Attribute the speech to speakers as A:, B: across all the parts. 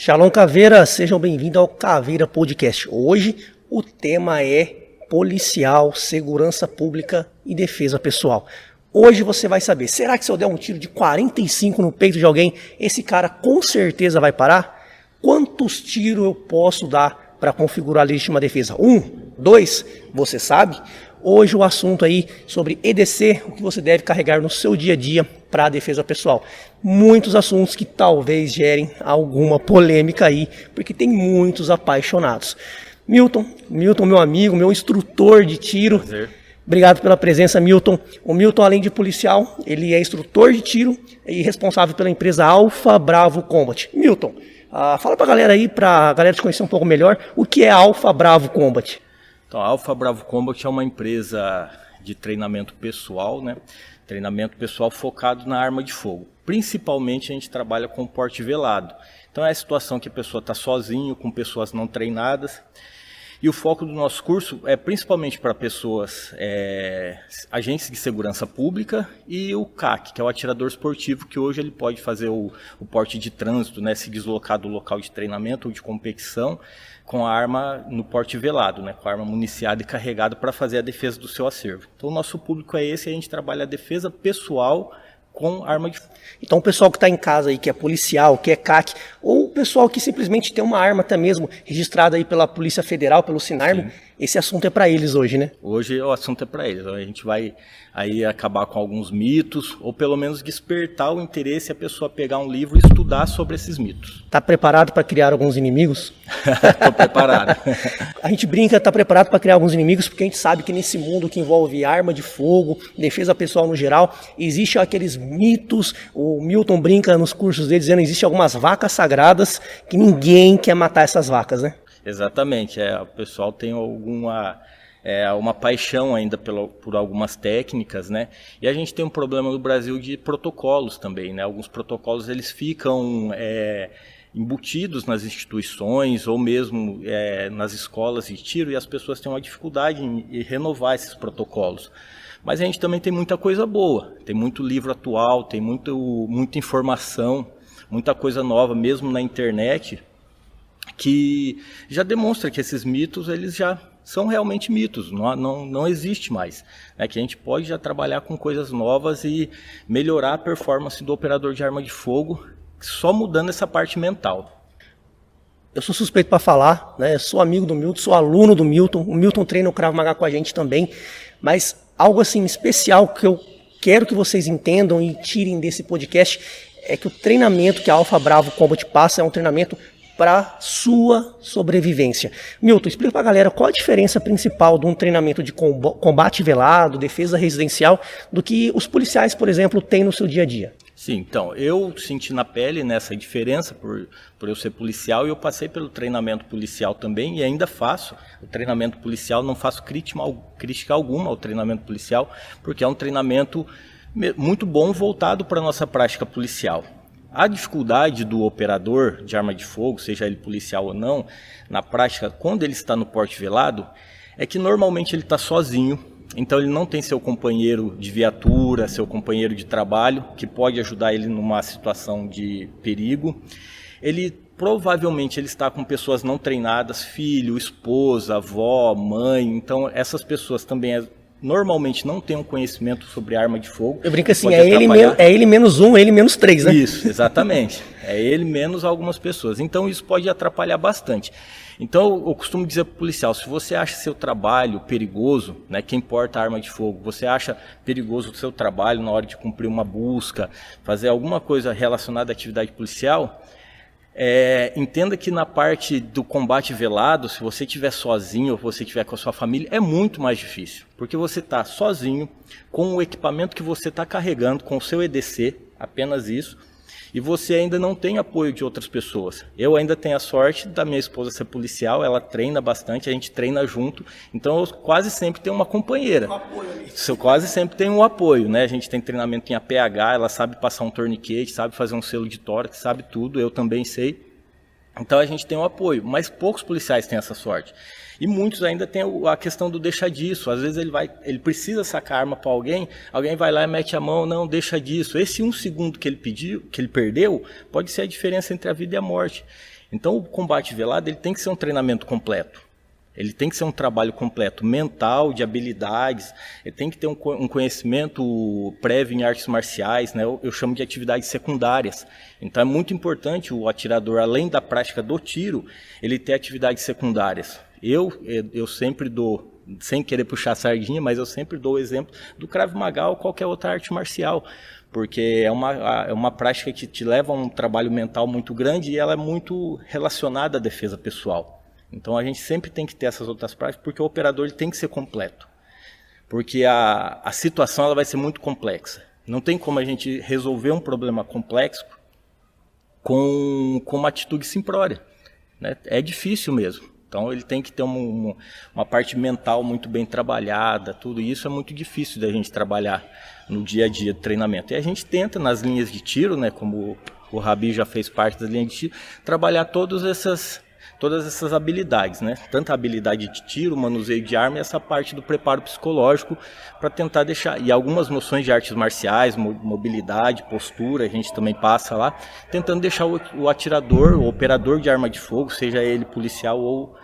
A: Shalom Caveira, sejam bem-vindos ao Caveira Podcast. Hoje o tema é policial, segurança pública e defesa pessoal. Hoje você vai saber, será que se eu der um tiro de 45 no peito de alguém, esse cara com certeza vai parar? Quantos tiros eu posso dar para configurar a legítima defesa? 1, 2, você sabe? Hoje o assunto aí sobre EDC, o que você deve carregar no seu dia a dia para a defesa pessoal. Muitos assuntos que talvez gerem alguma polêmica aí, porque tem muitos apaixonados. Milton, meu amigo, meu instrutor de tiro.
B: Prazer.
A: Obrigado pela presença, Milton. O Milton, além de policial, ele é instrutor de tiro e responsável pela empresa Alfa Bravo Combat. Milton, fala pra galera aí, pra galera te conhecer um pouco melhor, o que é Alfa Bravo Combat?
B: Então, a Alfa Bravo Combat é uma empresa de treinamento pessoal, né? Treinamento pessoal focado na arma de fogo. Principalmente a gente trabalha com porte velado. Então é a situação que a pessoa está sozinho, com pessoas não treinadas. E o foco do nosso curso é principalmente para pessoas, agentes de segurança pública e o CAC, que é o atirador esportivo, que hoje ele pode fazer o porte de trânsito, né, se deslocar do local de treinamento ou de competição com a arma no porte velado, né, com a arma municiada e carregada para fazer a defesa do seu acervo. Então o nosso público é esse, a gente trabalha a defesa pessoal com arma de fogo.
A: Então o pessoal que está em casa aí, que é policial, que é CAC, ou o pessoal que simplesmente tem uma arma até mesmo registrada aí pela Polícia Federal, pelo Sinarmo, sim, esse assunto é para eles hoje, né?
B: Hoje o assunto é para eles. A gente vai aí acabar com alguns mitos, ou pelo menos despertar o interesse a pessoa pegar um livro e estudar sobre esses mitos.
A: Tá preparado para criar alguns inimigos?
B: Estou preparado.
A: A gente brinca, tá preparado para criar alguns inimigos, porque a gente sabe que nesse mundo que envolve arma de fogo, defesa pessoal no geral, existem aqueles mitos. O Milton brinca nos cursos dele dizendo que existem algumas vacas sagradas que ninguém quer matar essas vacas, né?
B: Exatamente, o pessoal tem uma paixão ainda por algumas técnicas, né? E a gente tem um problema no Brasil de protocolos também, né? Alguns protocolos eles ficam embutidos nas instituições ou mesmo nas escolas de tiro e as pessoas têm uma dificuldade em renovar esses protocolos. Mas a gente também tem muita coisa boa, tem muito livro atual, tem muita informação, muita coisa nova, mesmo na internet, que já demonstra que esses mitos eles já são realmente mitos, não existe mais. Né? Que a gente pode já trabalhar com coisas novas e melhorar a performance do operador de arma de fogo, só mudando essa parte mental.
A: Eu sou suspeito para falar, né? Sou amigo do Milton, sou aluno do Milton. O Milton treina o Krav Maga com a gente também. Mas algo assim especial que eu quero que vocês entendam e tirem desse podcast é que o treinamento que a Alfa Bravo Combat passa é um treinamento para sua sobrevivência. Milton, explica para a galera qual a diferença principal de um treinamento de combate velado, defesa residencial, do que os policiais, por exemplo, têm no seu dia a dia.
B: Sim, então, eu senti na pele nessa diferença por eu ser policial e eu passei pelo treinamento policial também e ainda faço o treinamento policial, não faço crítica alguma ao treinamento policial, porque é um treinamento muito bom voltado para a nossa prática policial. A dificuldade do operador de arma de fogo, seja ele policial ou não, na prática, quando ele está no porte velado, é que normalmente ele está sozinho, então ele não tem seu companheiro de viatura, seu companheiro de trabalho, que pode ajudar ele numa situação de perigo. Provavelmente ele está com pessoas não treinadas, filho, esposa, avó, mãe, então essas pessoas também normalmente não têm um conhecimento sobre arma de fogo.
A: Eu brinco assim, é ele menos um, ele menos três, né?
B: Isso, exatamente. É ele menos algumas pessoas. Então isso pode atrapalhar bastante. Então eu costumo dizer para o policial, se você acha seu trabalho perigoso, né, quem porta arma de fogo, você acha perigoso o seu trabalho na hora de cumprir uma busca, fazer alguma coisa relacionada à atividade policial, entenda que na parte do combate velado, se você estiver sozinho ou você estiver com a sua família, é muito mais difícil. Porque você está sozinho, com o equipamento que você está carregando, com o seu EDC, apenas isso, e você ainda não tem apoio de outras pessoas. Eu ainda tenho a sorte da minha esposa ser policial, ela treina bastante, a gente treina junto, então eu quase sempre tenho uma companheira. Eu quase sempre tenho um apoio, né? A gente tem treinamento em APH, ela sabe passar um torniquete, sabe fazer um selo de tórax, sabe tudo, eu também sei. Então a gente tem o apoio, mas poucos policiais têm essa sorte. E muitos ainda têm a questão do deixa disso. Às vezes ele precisa sacar a arma para alguém vai lá e mete a mão, não, deixa disso. Esse 1 segundo que ele pediu, que ele perdeu, pode ser a diferença entre a vida e a morte. Então o combate velado ele tem que ser um treinamento completo. Ele tem que ser um trabalho completo, mental, de habilidades, ele tem que ter um conhecimento prévio em artes marciais, né? Eu chamo de atividades secundárias. Então é muito importante o atirador, além da prática do tiro, ele ter atividades secundárias. Eu sempre dou, sem querer puxar a sardinha, mas eu sempre dou o exemplo do Krav Maga ou qualquer outra arte marcial, porque é uma prática que te leva a um trabalho mental muito grande e ela é muito relacionada à defesa pessoal. Então a gente sempre tem que ter essas outras práticas, porque o operador ele tem que ser completo. Porque a situação ela vai ser muito complexa. Não tem como a gente resolver um problema complexo com uma atitude simplória, né? É difícil mesmo. Então ele tem que ter uma parte mental muito bem trabalhada, tudo isso é muito difícil da gente trabalhar no dia a dia de treinamento. E a gente tenta nas linhas de tiro, né, como o Rabi já fez parte das linhas de tiro, trabalhar todas essas habilidades, né? Tanto a habilidade de tiro, manuseio de arma e essa parte do preparo psicológico para tentar deixar... E algumas noções de artes marciais, mobilidade, postura, a gente também passa lá, tentando deixar o atirador, o operador de arma de fogo, seja ele policial ou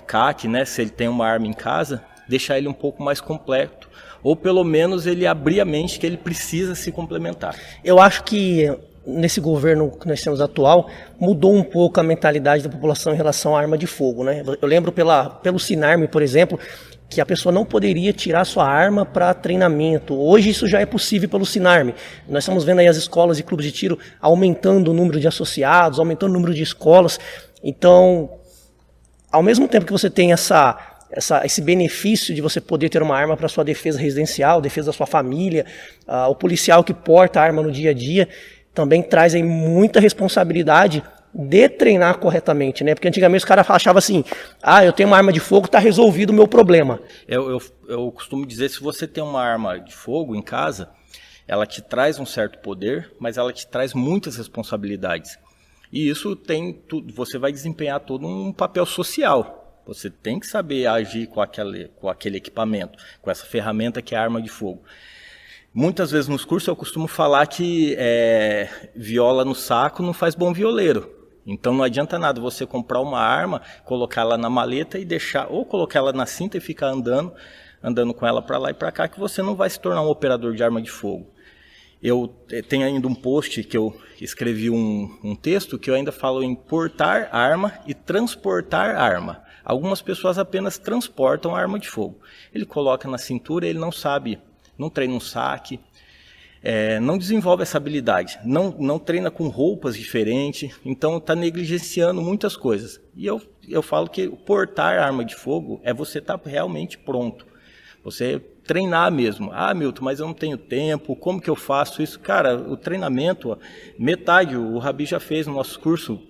B: CAC, né? Se ele tem uma arma em casa, deixar ele um pouco mais completo. Ou pelo menos ele abrir a mente que ele precisa se complementar.
A: Eu acho que nesse governo que nós temos atual, mudou um pouco a mentalidade da população em relação à arma de fogo, né? Eu lembro pelo Sinarme, por exemplo, que a pessoa não poderia tirar sua arma para treinamento. Hoje isso já é possível pelo Sinarme. Nós estamos vendo aí as escolas e clubes de tiro aumentando o número de associados, aumentando o número de escolas. Então, ao mesmo tempo que você tem esse benefício de você poder ter uma arma para sua defesa residencial, defesa da sua família, o policial que porta a arma no dia a dia, também traz aí muita responsabilidade de treinar corretamente, né? Porque antigamente os caras achavam assim, eu tenho uma arma de fogo, está resolvido o meu problema.
B: Eu costumo dizer, se você tem uma arma de fogo em casa, ela te traz um certo poder, mas ela te traz muitas responsabilidades. E isso você vai desempenhar todo um papel social. Você tem que saber agir com aquele equipamento, com essa ferramenta que é a arma de fogo. Muitas vezes nos cursos eu costumo falar que viola no saco não faz bom violeiro. Então não adianta nada você comprar uma arma, colocar ela na maleta e deixar, ou colocar ela na cinta e ficar andando com ela para lá e para cá, que você não vai se tornar um operador de arma de fogo. Eu tenho ainda um post que eu escrevi um texto que eu ainda falo em portar arma e transportar arma. Algumas pessoas apenas transportam a arma de fogo. Ele coloca na cintura, ele não sabe, não treina um saque, não desenvolve essa habilidade, não treina com roupas diferentes, então está negligenciando muitas coisas. E eu falo que portar arma de fogo é você estar realmente pronto, você treinar mesmo. Milton, mas eu não tenho tempo, como que eu faço isso? Cara, o treinamento, metade, o Rabi já fez no nosso curso,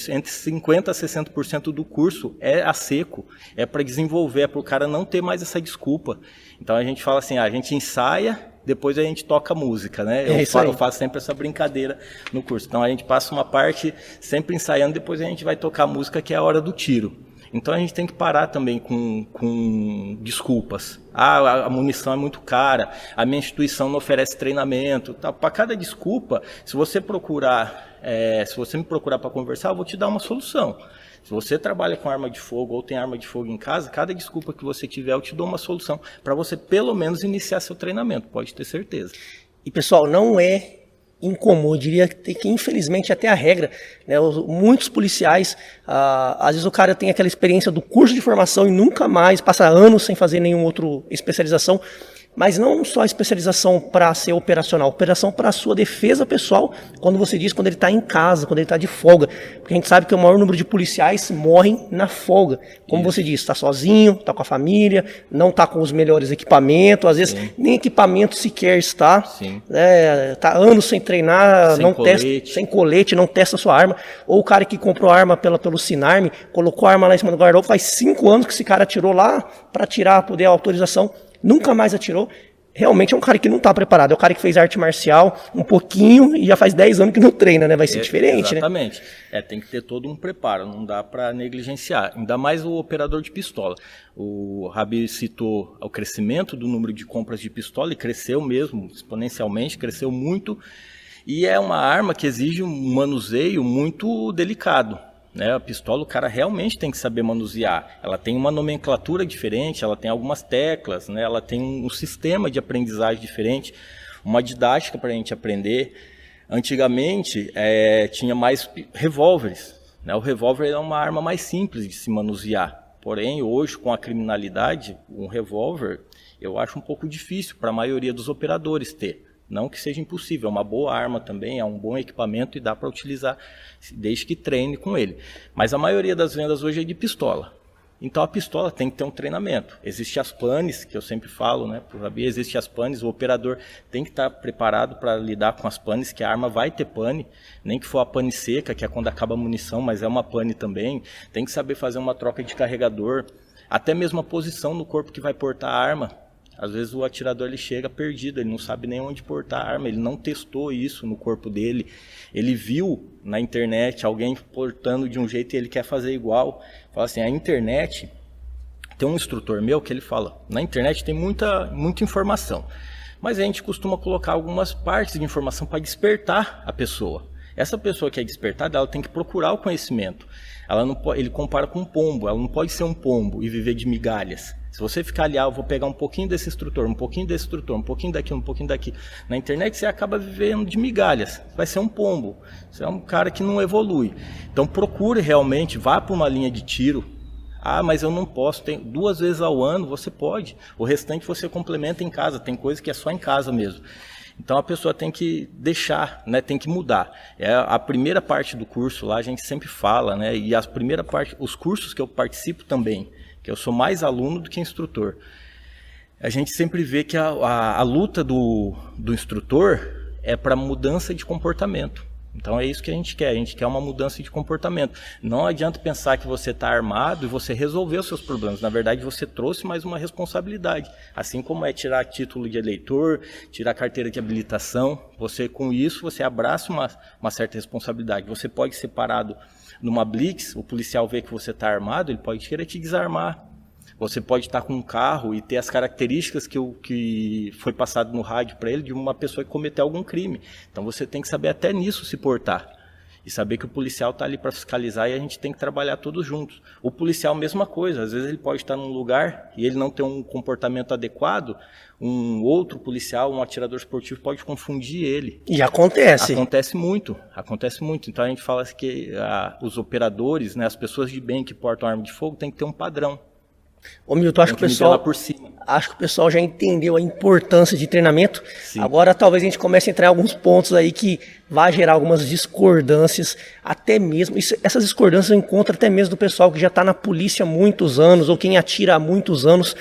B: entre 50% a 60% do curso é a seco, é para desenvolver, é para o cara não ter mais essa desculpa. Então a gente fala assim, a gente ensaia, depois a gente toca música, né? Eu faço sempre essa brincadeira no curso. Então a gente passa uma parte sempre ensaiando, depois a gente vai tocar música, que é a hora do tiro. Então a gente tem que parar também com desculpas. A munição é muito cara, a minha instituição não oferece treinamento. Tá? Para cada desculpa, se você me procurar para conversar, eu vou te dar uma solução. Se você trabalha com arma de fogo ou tem arma de fogo em casa, cada desculpa que você tiver, eu te dou uma solução para você pelo menos iniciar seu treinamento, pode ter certeza.
A: E pessoal, não é incomum, eu diria que infelizmente até a regra, né? Muitos policiais, às vezes o cara tem aquela experiência do curso de formação e nunca mais, passa anos sem fazer nenhuma outra especialização, mas não só a especialização para ser operacional, operação para a sua defesa pessoal, quando ele está em casa, quando ele está de folga, porque a gente sabe que o maior número de policiais morrem na folga, como você disse, está sozinho, está com a família, não está com os melhores equipamentos, às vezes nem equipamento sequer está, está anos sem treinar, sem colete, não testa a sua arma, ou o cara que comprou a arma pelo Sinarme, colocou a arma lá em cima do guarda-roupa, faz 5 anos que esse cara atirou lá para poder a autorização, nunca mais atirou. realmente é um cara que não está preparado. É o cara que fez arte marcial um pouquinho e já faz 10 anos que não treina, né? Vai ser diferente,
B: exatamente. Né? Tem que ter todo um preparo, não dá para negligenciar. Ainda mais o operador de pistola. O Rabi citou o crescimento do número de compras de pistola e cresceu mesmo, exponencialmente, cresceu muito. E é uma arma que exige um manuseio muito delicado. Né, a pistola o cara realmente tem que saber manusear. Ela tem uma nomenclatura diferente, ela tem algumas teclas, né, ela tem um sistema de aprendizagem diferente, uma didática para a gente aprender. Antigamente tinha mais revólveres. Né, o revólver é uma arma mais simples de se manusear. Porém, hoje, com a criminalidade, um revólver eu acho um pouco difícil para a maioria dos operadores ter. Não que seja impossível, é uma boa arma também, é um bom equipamento e dá para utilizar desde que treine com ele. Mas a maioria das vendas hoje é de pistola. Então a pistola tem que ter um treinamento. Existem as panes, que eu sempre falo, né, para o Rabi, existem as panes, o operador tem que estar preparado para lidar com as panes, que a arma vai ter pane, nem que for a pane seca, que é quando acaba a munição, mas é uma pane também. Tem que saber fazer uma troca de carregador, até mesmo a posição no corpo que vai portar a arma. Às vezes o atirador ele chega perdido, ele não sabe nem onde portar a arma, ele não testou isso no corpo dele, ele viu na internet alguém portando de um jeito e ele quer fazer igual. Fala assim, a internet, tem um instrutor meu que ele fala, na internet tem muita informação, mas a gente costuma colocar algumas partes de informação para despertar a pessoa. Essa pessoa que é despertada, ela tem que procurar o conhecimento. Ela não pode, ele compara com um pombo, ela não pode ser um pombo e viver de migalhas. Se você ficar ali, eu vou pegar um pouquinho desse instrutor, um pouquinho desse instrutor, um pouquinho daqui, um pouquinho daqui. Na internet você acaba vivendo de migalhas. Vai ser um pombo. Você é um cara que não evolui. Então procure realmente, vá para uma linha de tiro. Ah, mas eu não posso. Tem 2 vezes ao ano, você pode. O restante você complementa em casa. Tem coisa que é só em casa mesmo. Então a pessoa tem que deixar, né, tem que mudar. A primeira parte do curso lá a gente sempre fala, né, e as primeira parte, os cursos que eu participo também, que eu sou mais aluno do que instrutor. A gente sempre vê que a luta do instrutor é para mudança de comportamento. Então é isso que a gente quer uma mudança de comportamento. Não adianta pensar que você está armado e você resolveu seus problemas. Na verdade, você trouxe mais uma responsabilidade. Assim como é tirar título de eleitor, tirar carteira de habilitação, você com isso você abraça uma certa responsabilidade. Você pode ser parado numa blitz, o policial vê que você está armado, ele pode querer te desarmar. Você pode estar com um carro e ter as características que foi passado no rádio para ele de uma pessoa que cometeu algum crime. Então você tem que saber até nisso se portar. E saber que o policial está ali para fiscalizar e a gente tem que trabalhar todos juntos. O policial, mesma coisa. Às vezes ele pode estar num lugar e ele não ter um comportamento adequado, um outro policial, um atirador esportivo pode confundir ele.
A: E acontece.
B: Acontece muito. Então a gente fala que os operadores, né, as pessoas de bem que portam arma de fogo, tem que ter um padrão.
A: Ô Milton, acho que o pessoal já entendeu a importância de treinamento. Sim. Agora talvez a gente comece a entrar em alguns pontos aí que vai gerar algumas discordâncias, até mesmo, essas discordâncias eu encontro até mesmo do pessoal que já está na polícia há muitos anos, ou quem atira há muitos anos,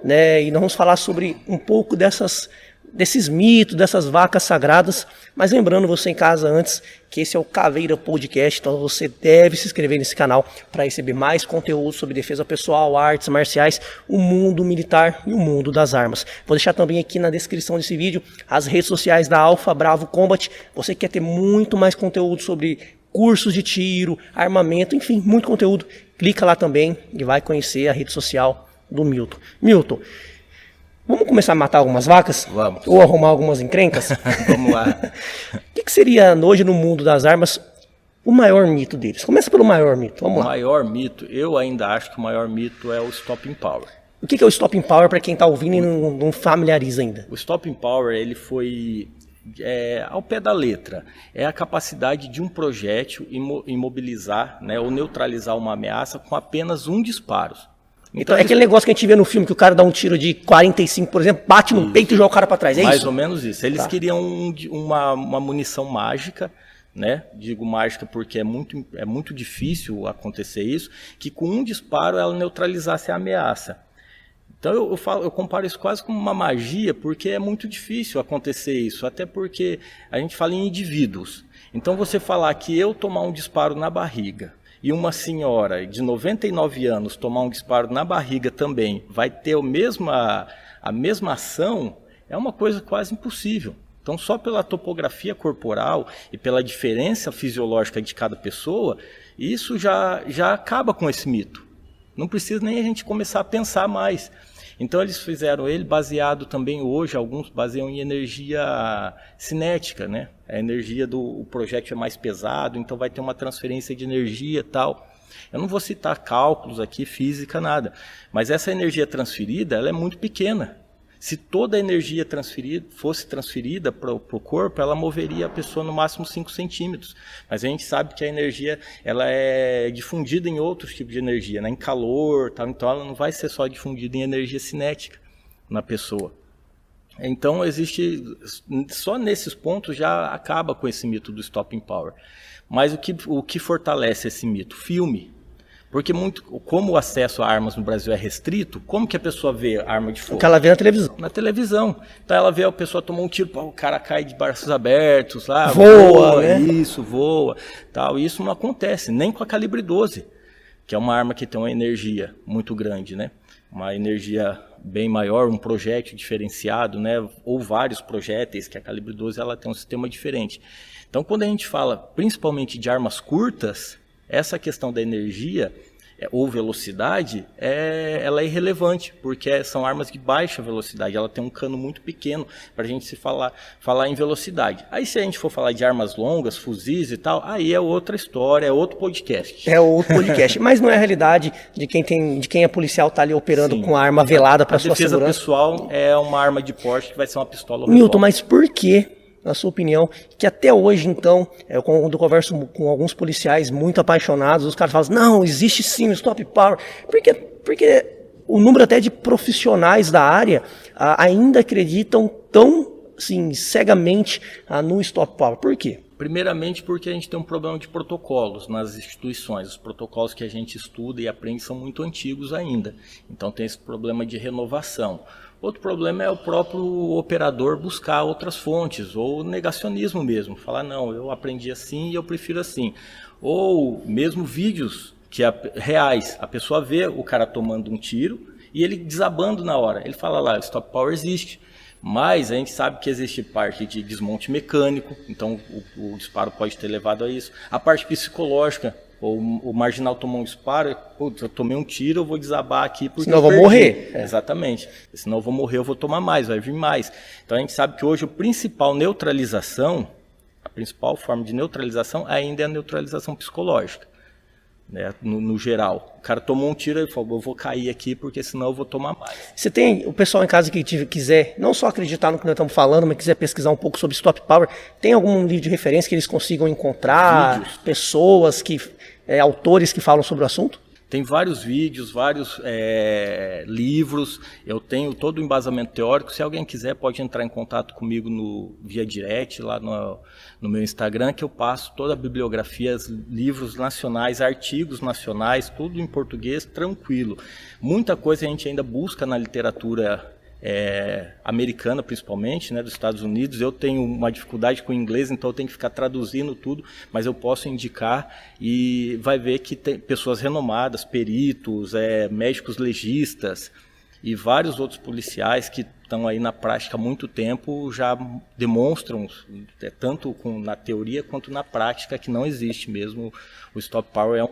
A: né? E nós vamos falar sobre um pouco desses mitos, dessas vacas sagradas, mas lembrando você em casa antes que esse é o Caveira Podcast, então você deve se inscrever nesse canal para receber mais conteúdo sobre defesa pessoal, artes marciais, o mundo militar e o mundo das armas. Vou deixar também aqui na descrição desse vídeo as redes sociais da Alpha Bravo Combat. Você quer ter muito mais conteúdo sobre cursos de tiro, armamento, enfim, muito conteúdo, clica lá também e vai conhecer a rede social do Milton. Milton, vamos começar a matar algumas vacas?
B: Vamos.
A: Ou arrumar algumas encrencas?
B: Vamos lá.
A: O que seria hoje no mundo das armas o maior mito deles? Começa pelo maior mito, vamos lá.
B: O maior mito, eu ainda acho que o maior mito é o Stopping Power.
A: O que é o Stopping Power para quem está ouvindo e não familiariza ainda?
B: O Stopping Power, ele foi ao pé da letra. É a capacidade de um projétil imobilizar, né, ou neutralizar uma ameaça com apenas um disparo.
A: Então é aquele negócio que a gente vê no filme, que o cara dá um tiro de 45, por exemplo, bate no peito e joga o cara para trás, é
B: mais
A: isso?
B: Mais ou menos isso. Eles queriam uma munição mágica, né? Digo mágica porque é muito difícil acontecer isso, que com um disparo ela neutralizasse a ameaça. Então eu comparo isso quase como uma magia, porque é muito difícil acontecer isso, até porque a gente fala em indivíduos. Então você falar que eu tomar um disparo na barriga, e uma senhora de 99 anos tomar um disparo na barriga também vai ter a mesma ação, é uma coisa quase impossível. Então, só pela topografia corporal e pela diferença fisiológica de cada pessoa, isso já acaba com esse mito. Não precisa nem a gente começar a pensar mais. Então, eles fizeram ele baseado também hoje, alguns baseiam em energia cinética, né? A energia do projétil é mais pesado, então vai ter uma transferência de energia e tal. Eu não vou citar cálculos aqui, física, nada. Mas essa energia transferida, ela é muito pequena. Se toda a energia fosse transferida para o corpo, ela moveria a pessoa no máximo 5 centímetros. Mas a gente sabe que a energia ela é difundida em outros tipos de energia, né? Em calor, tal, então ela não vai ser só difundida em energia cinética na pessoa. Então só nesses pontos já acaba com esse mito do stopping power. Mas o que fortalece esse mito? Filme. Porque como o acesso a armas no Brasil é restrito, como que a pessoa vê arma de fogo?
A: Porque ela vê na televisão.
B: Na televisão. Então ela vê a pessoa tomar um tiro, o cara cai de braços abertos, lá,
A: voa, né?
B: Isso, voa. Tal. E isso não acontece, nem com a calibre 12, que é uma arma que tem uma energia muito grande, né? Uma energia bem maior, um projétil diferenciado, né? Ou vários projéteis, que a calibre 12 ela tem um sistema diferente. Então quando a gente fala principalmente de armas curtas, essa questão da energia ou velocidade, ela é irrelevante, porque são armas de baixa velocidade, ela tem um cano muito pequeno para a gente se falar em velocidade. Aí se a gente for falar de armas longas, fuzis e tal, aí é outra história, é outro podcast.
A: É outro podcast, mas não é a realidade de quem é policial está ali operando Sim. com a arma velada para sua segurança.
B: A defesa pessoal é uma arma de porte que vai ser uma pistola.
A: Milton, mas por que, na sua opinião, que até hoje, então, quando eu converso com alguns policiais muito apaixonados, os caras falam, não, existe sim o stop power, porque o número até de profissionais da área ainda acreditam tão assim, cegamente no stop power. Por quê?
B: Primeiramente porque a gente tem um problema de protocolos nas instituições. Os protocolos que a gente estuda e aprende são muito antigos ainda. Então tem esse problema de renovação. Outro problema é o próprio operador buscar outras fontes, ou negacionismo mesmo. Falar, não, eu aprendi assim e eu prefiro assim. Ou mesmo vídeos reais. A pessoa vê o cara tomando um tiro e ele desabando na hora. Ele fala lá, stop power existe. Mas a gente sabe que existe parte de desmonte mecânico, então o disparo pode ter levado a isso. A parte psicológica, o marginal tomou um disparo, eu tomei um tiro, eu vou desabar aqui porque
A: senão eu vou morrer.
B: Exatamente, senão eu vou morrer, eu vou tomar mais, vai vir mais. Então a gente sabe que hoje a principal forma de neutralização ainda é a neutralização psicológica. Né, no geral, o cara tomou um tiro e falou, eu vou cair aqui porque senão eu vou tomar mais.
A: Você tem o pessoal em casa que quiser não só acreditar no que nós estamos falando, mas quiser pesquisar um pouco sobre stop power, tem algum livro de referência que eles consigam encontrar? Vídeos. Pessoas autores que falam sobre o assunto?
B: Tem vários vídeos, vários livros, eu tenho todo o embasamento teórico. Se alguém quiser, pode entrar em contato comigo via direct, lá no meu Instagram, que eu passo toda a bibliografia, livros nacionais, artigos nacionais, tudo em português, tranquilo. Muita coisa a gente ainda busca na literatura americana, principalmente, né, dos Estados Unidos. Eu tenho uma dificuldade com o inglês, então eu tenho que ficar traduzindo tudo, mas eu posso indicar e vai ver que tem pessoas renomadas, peritos, médicos legistas e vários outros policiais que estão aí na prática há muito tempo já demonstram, tanto na teoria quanto na prática, que não existe mesmo o stop power.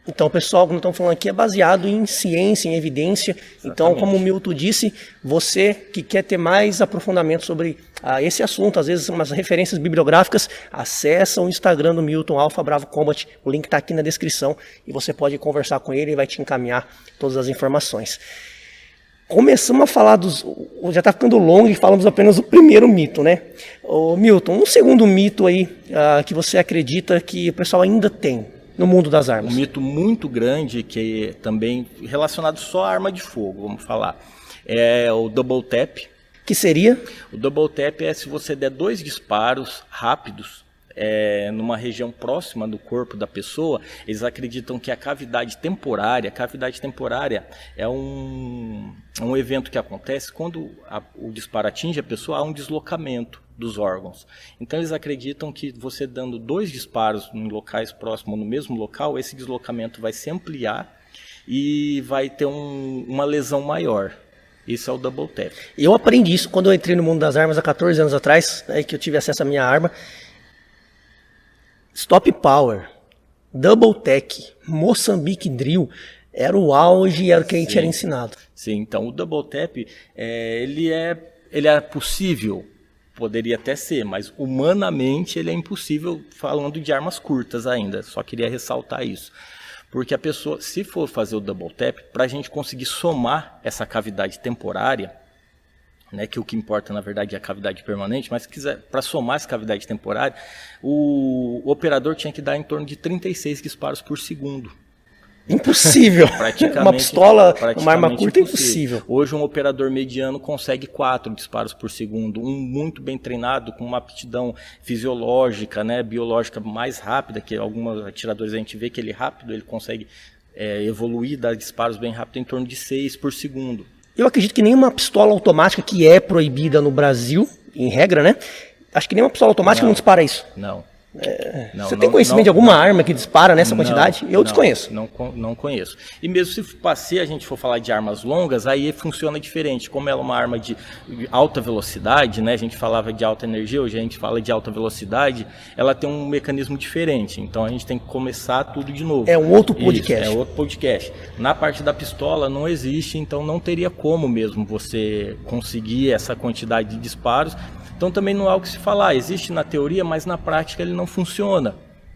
A: Então, pessoal, como estamos falando aqui, é baseado em ciência, em evidência. Exatamente. Então, como o Milton disse, você que quer ter mais aprofundamento sobre esse assunto, às vezes umas referências bibliográficas, acessa o Instagram do Milton, Alpha Bravo Combat, o link está aqui na descrição e você pode conversar com ele e vai te encaminhar todas as informações. Começamos a falar já está ficando longo e falamos apenas do primeiro mito, né? Ô, Milton, um segundo mito aí que você acredita que o pessoal ainda tem no mundo das armas.
B: Um mito muito grande, que é também relacionado só à arma de fogo, vamos falar, é o double tap.
A: Que seria?
B: O double tap é se você der 2 disparos rápidos numa região próxima do corpo da pessoa. Eles acreditam que a cavidade temporária é um evento que acontece quando o disparo atinge a pessoa, há um deslocamento dos órgãos. Então eles acreditam que você dando 2 disparos em locais próximos, no mesmo local, esse deslocamento vai se ampliar e vai ter uma lesão maior. Isso é o double tap.
A: Eu aprendi isso quando eu entrei no mundo das armas há 14 anos atrás, né, que eu tive acesso à minha arma. Stop Power, Double Tap, Moçambique Drill, era o auge, era o que a gente era ensinado.
B: Sim, então o double tap, ele é possível, poderia até ser, mas humanamente ele é impossível falando de armas curtas ainda, só queria ressaltar isso. Porque a pessoa, se for fazer o double tap, para a gente conseguir somar essa cavidade temporária, né, que o que importa na verdade é a cavidade permanente, mas se quiser, para somar essa cavidade temporária, o operador tinha que dar em torno de 36 disparos por segundo.
A: Impossível. Uma pistola, uma arma curta é impossível.
B: Hoje um operador mediano consegue 4 disparos por segundo. Um muito bem treinado, com uma aptidão fisiológica, né, biológica mais rápida, que alguns atiradores a gente vê que ele rápido, ele consegue evoluir, dar disparos bem rápido em torno de 6 por segundo.
A: Eu acredito que nenhuma pistola automática que é proibida no Brasil, em regra, né? Acho que nenhuma pistola automática não dispara isso.
B: Não.
A: Você tem conhecimento de alguma arma que dispara nessa quantidade? Eu desconheço.
B: Não conheço. E mesmo se a gente for falar de armas longas, aí funciona diferente. Como ela é uma arma de alta velocidade, né? A gente falava de alta energia, hoje a gente fala de alta velocidade, ela tem um mecanismo diferente. Então a gente tem que começar tudo de novo.
A: É um outro podcast.
B: Isso, é outro podcast. Na parte da pistola não existe, então não teria como mesmo você conseguir essa quantidade de disparos. Então também não há o que se falar, existe na teoria, mas na prática ele não funciona.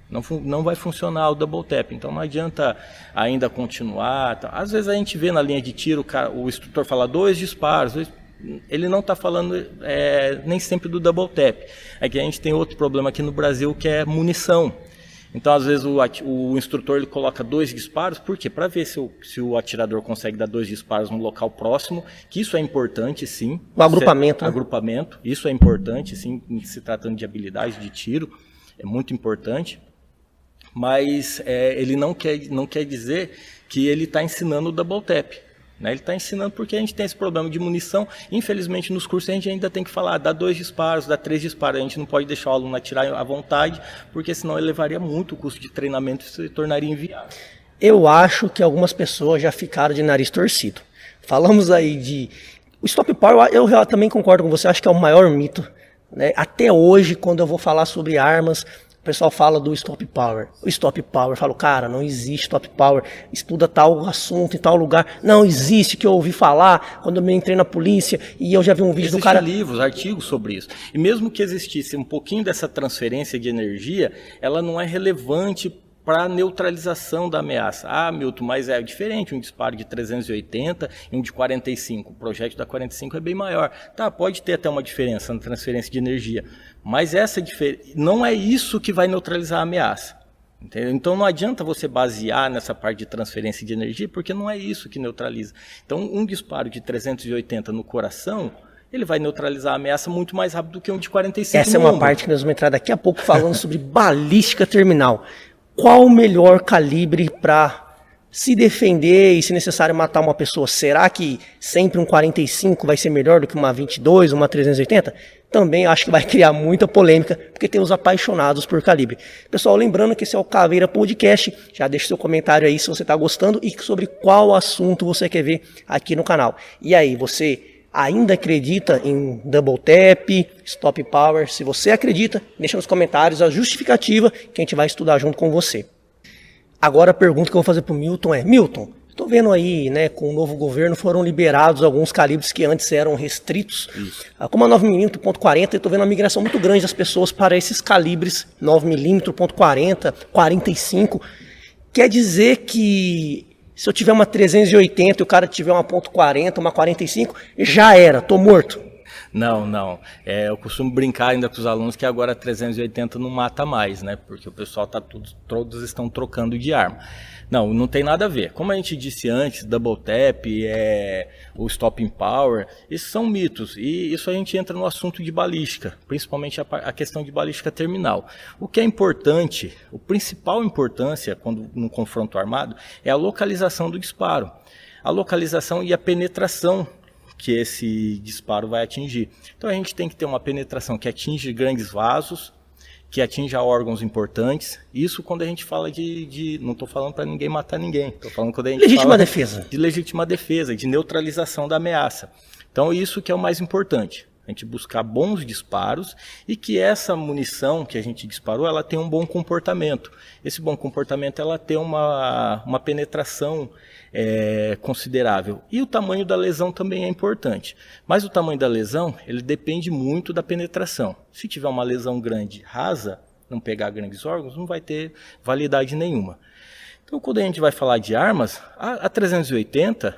B: Não vai funcionar o double tap, então não adianta ainda continuar. Tá. Às vezes a gente vê na linha de tiro o instrutor falar 2 disparos, ele não está falando nem sempre do double tap. É que a gente tem outro problema aqui no Brasil que é munição. Então, às vezes, o instrutor ele coloca 2 disparos, por quê? Para ver se o atirador consegue dar 2 disparos no local próximo, que isso é importante, sim.
A: O agrupamento.
B: Agrupamento, isso é importante, sim, se tratando de habilidade de tiro, é muito importante. Mas ele não quer dizer que ele está ensinando o double tap. Ele está ensinando porque a gente tem esse problema de munição. Infelizmente, nos cursos a gente ainda tem que falar, dá 2 disparos, dá 3 disparos. A gente não pode deixar o aluno atirar à vontade, porque senão ele levaria muito o custo de treinamento e se tornaria inviável.
A: Eu acho que algumas pessoas já ficaram de nariz torcido. Falamos aí de... O Stop Power, eu também concordo com você, acho que é o maior mito. Né? Até hoje, quando eu vou falar sobre armas... O pessoal fala do Stop Power. O Stop Power, eu falo, cara, não existe Stop Power. Estuda tal assunto em tal lugar. Não existe, que eu ouvi falar quando eu me entrei na polícia e eu já vi um vídeo do cara...
B: Existem livros, artigos sobre isso. E mesmo que existisse um pouquinho dessa transferência de energia, ela não é relevante para neutralização da ameaça. Ah, Milton, mas é diferente um disparo de 380 e um de 45. O projétil da 45 é bem maior. Tá, pode ter até uma diferença na transferência de energia, mas essa não é isso que vai neutralizar a ameaça. Entendeu? Então não adianta você basear nessa parte de transferência de energia, porque não é isso que neutraliza. Então um disparo de 380 no coração, ele vai neutralizar a ameaça muito mais rápido do que um de 45
A: Essa é uma parte que nós vamos entrar daqui a pouco falando sobre balística terminal. Qual o melhor calibre para se defender e, se necessário, matar uma pessoa? Será que sempre um 45 vai ser melhor do que uma 22, uma 380? Também acho que vai criar muita polêmica, porque tem os apaixonados por calibre. Pessoal, lembrando que esse é o Caveira Podcast. Já deixa seu comentário aí se você está gostando e sobre qual assunto você quer ver aqui no canal. E aí, você ainda acredita em Double Tap, Stop Power? Se você acredita, deixa nos comentários a justificativa que a gente vai estudar junto com você. Agora a pergunta que eu vou fazer para o Milton é, Milton, estou vendo aí, né, com o novo governo foram liberados alguns calibres que antes eram restritos, como a 9mm .40, eu estou vendo uma migração muito grande das pessoas para esses calibres 9mm .40, 45, quer dizer que se eu tiver uma 380 e o cara tiver uma .40, uma 45, já era, tô morto.
B: Não. Eu costumo brincar ainda com os alunos que agora 380 não mata mais, né? Porque o pessoal todos estão trocando de arma. Não tem nada a ver. Como a gente disse antes, Double Tap, o Stop Power, esses são mitos. E isso a gente entra no assunto de balística, principalmente a questão de balística terminal. O que é importante, a principal importância quando no confronto armado é a localização do disparo. A localização e a penetração que esse disparo vai atingir. Então a gente tem que ter uma penetração que atinge grandes vasos, que atinja órgãos importantes. Isso quando a gente fala não estou falando para ninguém matar ninguém, estou falando quando a gente
A: legítima defesa.
B: De legítima defesa, de neutralização da ameaça. Então isso que é o mais importante, a gente buscar bons disparos e que essa munição que a gente disparou, ela tenha um bom comportamento. Esse bom comportamento, ela tem uma penetração considerável. E o tamanho da lesão também é importante. Mas o tamanho da lesão, ele depende muito da penetração. Se tiver uma lesão grande, rasa, não pegar grandes órgãos, não vai ter validade nenhuma. Então, quando a gente vai falar de armas, a 380,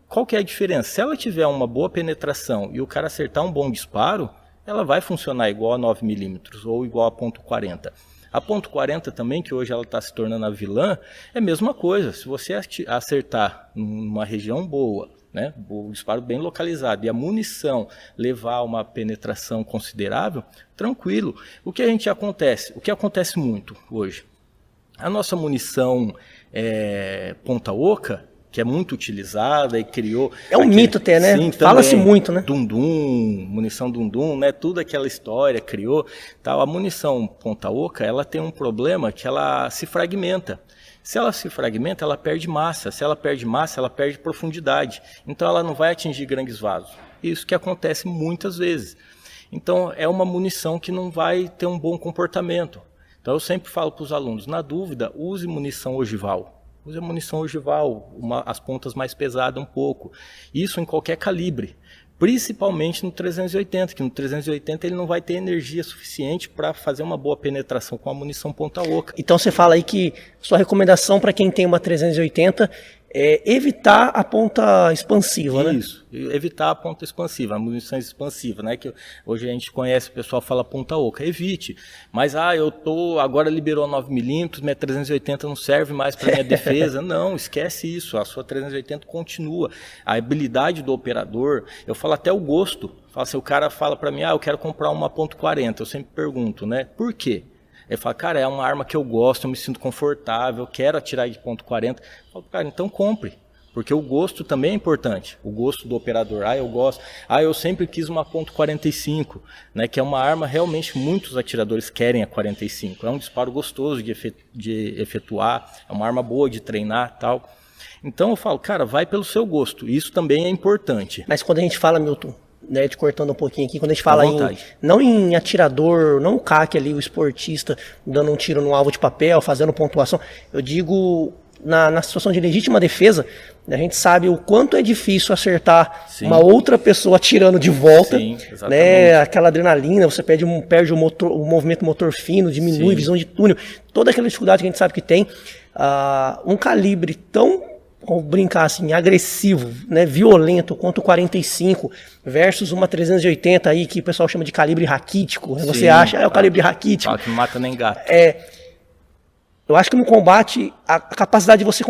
B: qual que é a diferença? Se ela tiver uma boa penetração e o cara acertar um bom disparo, ela vai funcionar igual a 9mm ou igual a .40. A .40 também, que hoje ela está se tornando a vilã, é a mesma coisa. Se você acertar numa região boa, né, o disparo bem localizado e a munição levar uma penetração considerável, tranquilo. O que acontece muito hoje? A nossa munição ponta oca, que é muito utilizada e criou...
A: É um mito até, né? Fala-se muito, né?
B: Dundum, munição Dundum, né? Tudo aquela história criou. Tal. A munição ponta oca, ela tem um problema que ela se fragmenta. Se ela se fragmenta, ela perde massa. Se ela perde massa, ela perde profundidade. Então ela não vai atingir grandes vasos. Isso que acontece muitas vezes. Então é uma munição que não vai ter um bom comportamento. Então eu sempre falo para os alunos, na dúvida, use munição ogival. Use a munição ogival, as pontas mais pesadas um pouco. Isso em qualquer calibre, principalmente no 380, que no 380 ele não vai ter energia suficiente para fazer uma boa penetração com a munição ponta oca.
A: Então você fala aí que sua recomendação para quem tem uma 380 é evitar a ponta expansiva, né?
B: Isso, evitar a ponta expansiva, a munição expansiva, né? Que hoje a gente conhece, o pessoal fala ponta oca, evite. Mas, agora liberou 9mm, minha 380 não serve mais para minha defesa. Não, esquece isso, a sua 380 continua. A habilidade do operador, eu falo até o gosto. O cara fala para mim, eu quero comprar uma .40, eu sempre pergunto, né? Por quê? Ele fala, cara, é uma arma que eu gosto, eu me sinto confortável, eu quero atirar de .40. Eu falo, cara, então compre, porque o gosto também é importante, o gosto do operador. Eu gosto, eu sempre quis uma .45, né, que é uma arma realmente muitos atiradores querem a 45. É um disparo gostoso de efetuar, é uma arma boa de treinar e tal. Então eu falo, cara, vai pelo seu gosto, isso também é importante.
A: Mas quando a gente fala, Milton, né, te cortando um pouquinho aqui, quando a gente fala não em atirador, não o CAC ali, o esportista dando um tiro no alvo de papel, fazendo pontuação, eu digo na situação de legítima defesa, a gente sabe o quanto é difícil acertar uma outra pessoa atirando de volta, né, aquela adrenalina, você perde o movimento motor fino, diminui visão de túnel, toda aquela dificuldade que a gente sabe que tem, um calibre tão, vamos brincar assim, agressivo, né, violento quanto o 45 versus uma 380 aí que o pessoal chama de calibre raquítico, né? Você acha, é o calibre raquítico.
B: Fala que não mata nem gato.
A: Eu acho que no combate a capacidade de você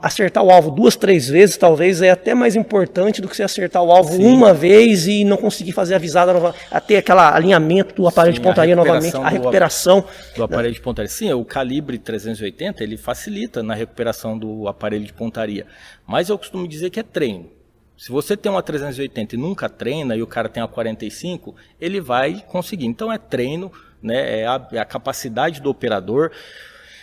A: acertar o alvo 2, 3 vezes talvez é até mais importante do que você acertar o alvo uma vez e não conseguir fazer a visada novamente, até aquele alinhamento do aparelho de pontaria novamente, a recuperação
B: do aparelho de pontaria. Sim, o calibre 380 ele facilita na recuperação do aparelho de pontaria, mas eu costumo dizer que é treino. Se você tem uma 380 e nunca treina e o cara tem uma 45, ele vai conseguir. Então é treino, né, é a capacidade do operador.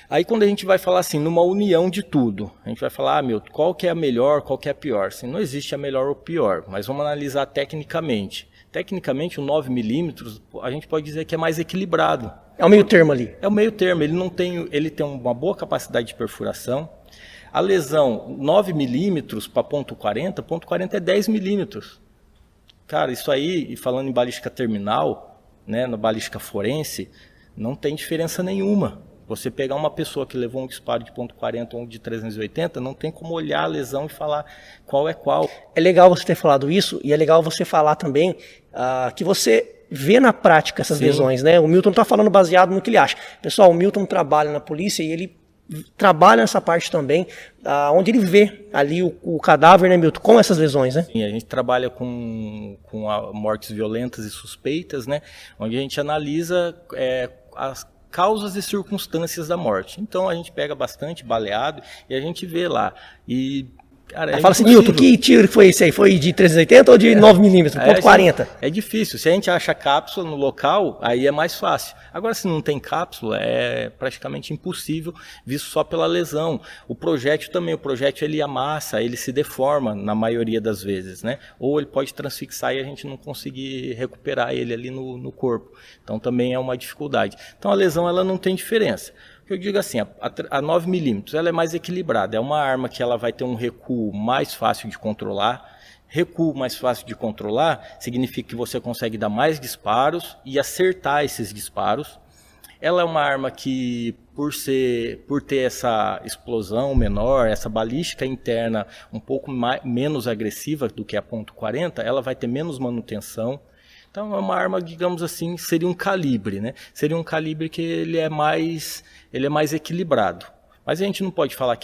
B: Aí quando a gente vai falar assim, numa união de tudo, a gente vai falar, Milton, qual que é a melhor, qual que é a pior? Assim, não existe a melhor ou pior, mas vamos analisar tecnicamente. Tecnicamente, o 9mm, a gente pode dizer que é mais equilibrado.
A: É o meio termo ali.
B: É o meio termo, ele tem uma boa capacidade de perfuração. A lesão 9mm para .40 é 10mm. Cara, isso aí, falando em balística terminal, né, na balística forense, não tem diferença nenhuma. Você pegar uma pessoa que levou um disparo de .40 ou de 380, não tem como olhar a lesão e falar qual é qual.
A: É legal você ter falado isso, e é legal você falar também que você vê na prática essas lesões, né? O Milton está falando baseado no que ele acha. Pessoal, o Milton trabalha na polícia e ele trabalha nessa parte também, onde ele vê ali o cadáver, né, Milton, com essas lesões, né?
B: Sim, a gente trabalha com mortes violentas e suspeitas, né? Onde a gente analisa as causas e circunstâncias da morte. Então a gente pega bastante baleado e a gente vê lá. E Cara,
A: Fala assim, Nilton, que tiro foi esse aí? Foi de 380 ou de 9mm? Ponto 40?
B: É difícil. Se a gente acha cápsula no local, aí é mais fácil. Agora, se não tem cápsula, é praticamente impossível, visto só pela lesão. O projétil também, ele amassa, ele se deforma na maioria das vezes, né? Ou ele pode transfixar e a gente não conseguir recuperar ele ali no corpo. Então também é uma dificuldade. Então a lesão ela não tem diferença. Eu digo assim, a 9mm ela é mais equilibrada, é uma arma que ela vai ter um recuo mais fácil de controlar. Recuo mais fácil de controlar significa que você consegue dar mais disparos e acertar esses disparos. Ela é uma arma que, por ter essa explosão menor, essa balística interna um pouco menos agressiva do que a .40, ela vai ter menos manutenção. Então é uma arma, digamos assim, seria um calibre, né? Seria um calibre que ele é mais equilibrado. Mas a gente não pode falar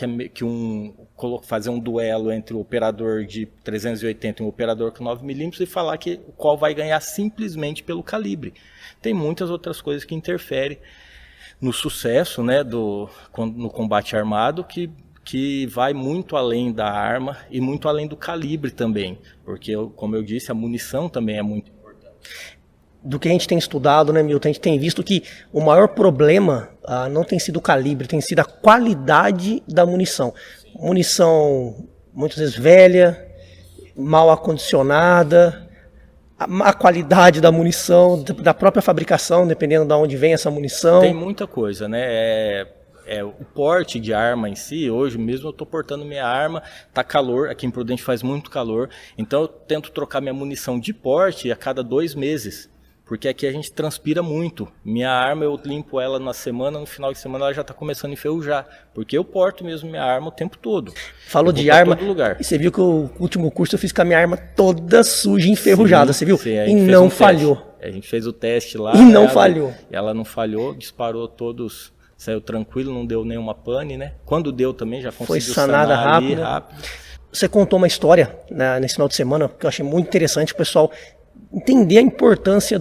B: fazer um duelo entre o operador de 380 e um operador com 9mm e falar que qual vai ganhar simplesmente pelo calibre. Tem muitas outras coisas que interferem no sucesso, né, no combate armado, que vai muito além da arma e muito além do calibre também. Porque, como eu disse, a munição também é muito importante.
A: Do que a gente tem estudado, né, Milton, a gente tem visto que o maior problema não tem sido o calibre, tem sido a qualidade da munição. Munição muitas vezes velha, mal acondicionada, a má qualidade da munição, da própria fabricação, dependendo de onde vem essa munição.
B: Tem muita coisa, né? O porte de arma em si, hoje mesmo eu estou portando minha arma, tá calor, aqui em Prudente faz muito calor, então eu tento trocar minha munição de porte a cada 2 meses. Porque aqui a gente transpira muito. Minha arma eu limpo ela na semana, no final de semana ela já está começando a enferrujar. Porque eu porto mesmo minha arma o tempo todo.
A: Falou de arma, e você viu que o último curso eu fiz com a minha arma toda suja e enferrujada, você viu?
B: Sim,
A: e não falhou.
B: A gente fez o teste lá.
A: E não falhou.
B: Ela não falhou, disparou todos, saiu tranquilo, não deu nenhuma pane, né? Quando deu também já conseguiu
A: foi sanada rápido. Você contou uma história nesse final de semana que eu achei muito interessante, o pessoal entender a importância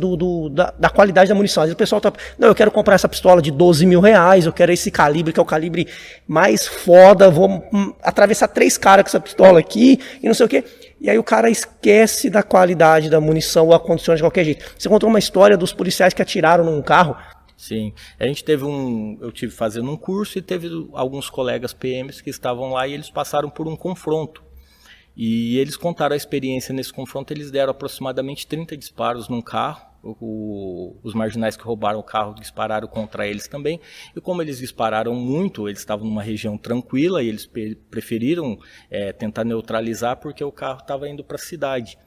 A: da qualidade da munição. Às vezes o pessoal não, eu quero comprar essa pistola de 12 mil reais, eu quero esse calibre, que é o calibre mais foda, vou atravessar 3 caras com essa pistola aqui, e não sei o quê. E aí o cara esquece da qualidade da munição ou acondiciona de qualquer jeito. Você contou uma história dos policiais que atiraram num carro.
B: Sim, eu tive fazendo um curso e teve alguns colegas PMs que estavam lá e eles passaram por um confronto. E eles contaram a experiência nesse confronto, eles deram aproximadamente 30 disparos num carro, os marginais que roubaram o carro dispararam contra eles também, e como eles dispararam muito, eles estavam numa região tranquila e eles preferiram tentar neutralizar porque o carro estava indo para a cidade,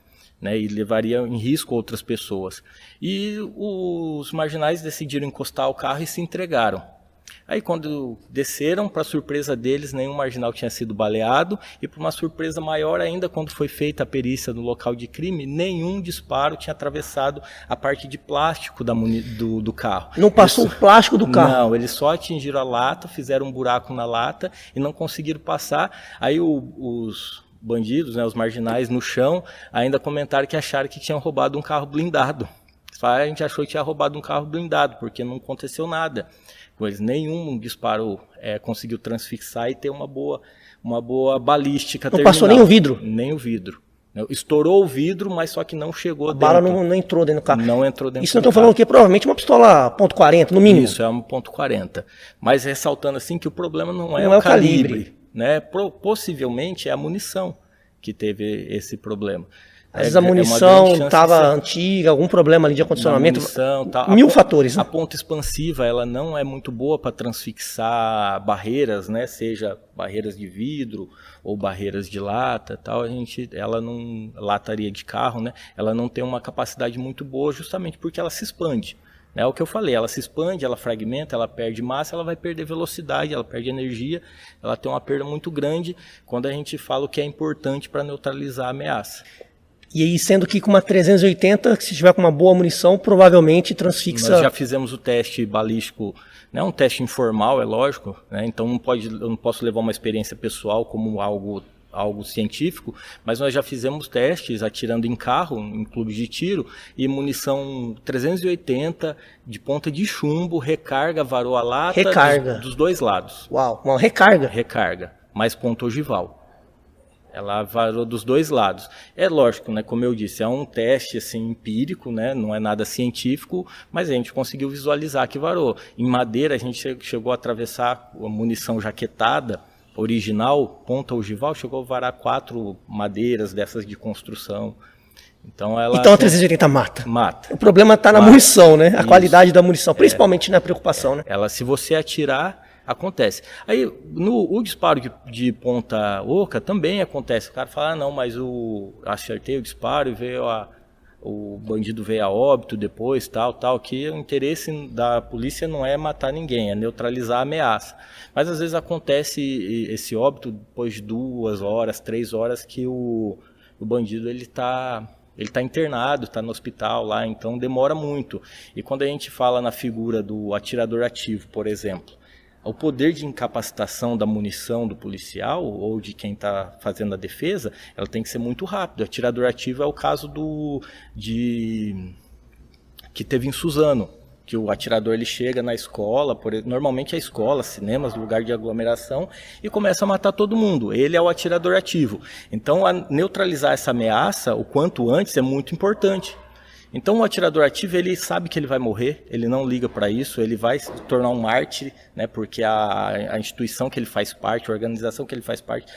B: né, e levaria em risco outras pessoas. E os marginais decidiram encostar o carro e se entregaram. Aí quando desceram, para surpresa deles, nenhum marginal tinha sido baleado e para uma surpresa maior ainda, quando foi feita a perícia no local de crime, nenhum disparo tinha atravessado a parte de plástico do carro.
A: Não passou o plástico do carro?
B: Não, eles só atingiram a lata, fizeram um buraco na lata e não conseguiram passar. Aí os bandidos, né, os marginais no chão, ainda comentaram que acharam que tinham roubado um carro blindado. A gente achou que tinha roubado um carro blindado, porque não aconteceu nada. Pois nenhum disparo conseguiu transfixar e ter uma boa balística terminal.
A: Não passou nem o vidro?
B: Nem o vidro. Estourou o vidro, mas só que não chegou dentro.
A: A bala não entrou dentro do carro.
B: Não entrou dentro do carro.
A: Isso eu estou falando que provavelmente uma pistola .40, no mínimo.
B: Isso, é uma .40. Mas ressaltando assim que o problema não é o calibre. Né? Possivelmente é a munição que teve esse problema.
A: Às vezes a munição estava antiga, algum problema ali de acondicionamento, mil fatores. Né?
B: A ponta expansiva ela não é muito boa para transfixar barreiras, né? Seja barreiras de vidro ou barreiras de lata, tal. Ela não, lataria de carro, né? Ela não tem uma capacidade muito boa justamente porque ela se expande. É o que eu falei, ela se expande, ela fragmenta, ela perde massa, ela vai perder velocidade, ela perde energia, ela tem uma perda muito grande quando a gente fala o que é importante para neutralizar a ameaça.
A: E aí, sendo que com uma 380, se tiver com uma boa munição, provavelmente transfixa...
B: Nós já fizemos o teste balístico, né, um teste informal, é lógico, né, então eu não posso levar uma experiência pessoal como algo científico, mas nós já fizemos testes atirando em carro, em clubes de tiro, e munição 380 de ponta de chumbo, recarga, varou a lata dos 2 lados.
A: Uau, uma recarga?
B: Recarga, mais ponta ogival. Ela varou dos dois lados. É lógico, né, como eu disse, é um teste assim, empírico, né, não é nada científico, mas a gente conseguiu visualizar que varou. Em madeira, a gente chegou a atravessar a munição jaquetada, original, ponta ogival, chegou a varar 4 madeiras dessas de construção. Então a
A: 380 mata.
B: Mata.
A: O problema está na munição, né? A qualidade da munição, principalmente na preocupação, né?
B: Ela, se você atirar, acontece. Aí, o disparo de ponta oca também acontece. O cara fala, não, mas acertei o disparo e o bandido veio a óbito depois, tal, que o interesse da polícia não é matar ninguém, é neutralizar a ameaça. Mas às vezes acontece esse óbito depois de 2 horas, 3 horas que o bandido ele tá internado, está no hospital lá, então demora muito. E quando a gente fala na figura do atirador ativo, por exemplo, o poder de incapacitação da munição do policial ou de quem está fazendo a defesa, ela tem que ser muito rápido. O atirador ativo é o caso que teve em Suzano, que o atirador ele chega na escola, normalmente é escola, cinemas, lugar de aglomeração, e começa a matar todo mundo. Ele é o atirador ativo. Então, neutralizar essa ameaça o quanto antes é muito importante. Então o atirador ativo, ele sabe que ele vai morrer, ele não liga para isso, ele vai se tornar um mártir, né, porque a instituição que ele faz parte, a organização que ele faz parte,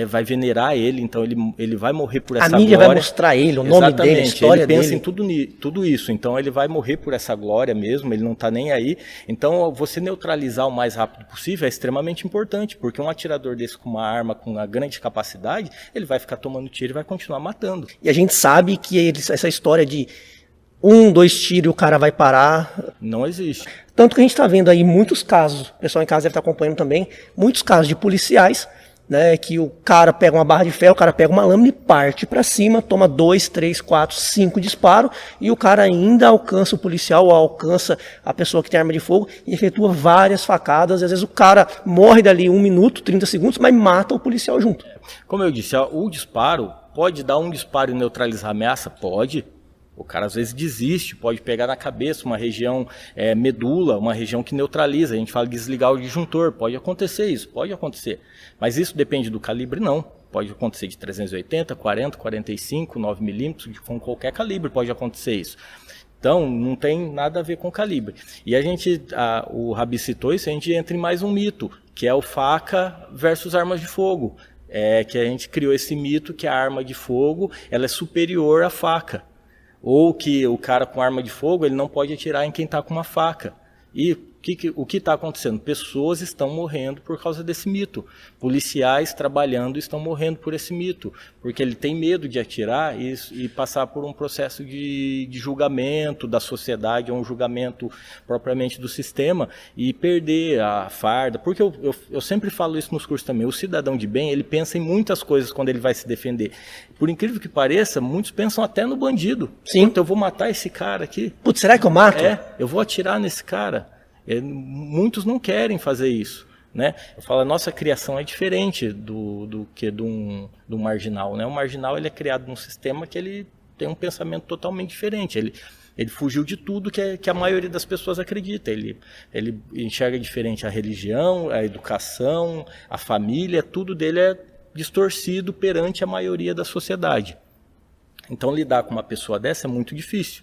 B: vai venerar ele, então ele vai morrer por essa glória.
A: A mídia vai mostrar ele, o nome dele, a história dele.
B: Ele pensa em tudo isso, então ele vai morrer por essa glória mesmo, ele não está nem aí. Então você neutralizar o mais rápido possível é extremamente importante, porque um atirador desse com uma arma com uma grande capacidade, ele vai ficar tomando tiro e vai continuar matando.
A: E a gente sabe que essa história de 1, 2 tiros e o cara vai parar.
B: Não existe.
A: Tanto que a gente está vendo aí muitos casos, o pessoal em casa deve estar acompanhando também, muitos casos de policiais, né, que o cara pega uma barra de ferro, o cara pega uma lâmina e parte para cima, toma 2, 3, 4, 5 disparos e o cara ainda alcança o policial, ou alcança a pessoa que tem arma de fogo e efetua várias facadas. Às vezes o cara morre dali 1 minuto, 30 segundos, mas mata o policial junto.
B: Como eu disse, o disparo pode dar um disparo e neutralizar a ameaça? Pode. O cara às vezes desiste, pode pegar na cabeça uma região medula, uma região que neutraliza. A gente fala de desligar o disjuntor, pode acontecer isso, pode acontecer. Mas isso depende do calibre, não. Pode acontecer de 380, 40, 45, 9 milímetros, com qualquer calibre pode acontecer isso. Então, não tem nada a ver com o calibre. E o Rabi citou isso, a gente entra em mais um mito, que é o faca versus armas de fogo. Que a gente criou esse mito que a arma de fogo ela é superior à faca. Ou que o cara com arma de fogo ele não pode atirar em quem está com uma faca. E o que está acontecendo? Pessoas estão morrendo por causa desse mito. Policiais trabalhando estão morrendo por esse mito. Porque ele tem medo de atirar e passar por um processo de julgamento da sociedade, ou um julgamento propriamente do sistema, e perder a farda. Porque eu sempre falo isso nos cursos também. O cidadão de bem, ele pensa em muitas coisas quando ele vai se defender. Por incrível que pareça, muitos pensam até no bandido.
A: Sim.
B: Eu vou matar esse cara aqui.
A: Putz, será que eu mato?
B: Eu vou atirar nesse cara. Muitos não querem fazer isso, né? Eu falo, a nossa criação é diferente do que de um marginal, né? O marginal ele é criado num sistema que ele tem um pensamento totalmente diferente. Ele fugiu de tudo que a maioria das pessoas acredita. Ele enxerga diferente a religião, a educação, a família, tudo dele é distorcido perante a maioria da sociedade. Então lidar com uma pessoa dessa é muito difícil.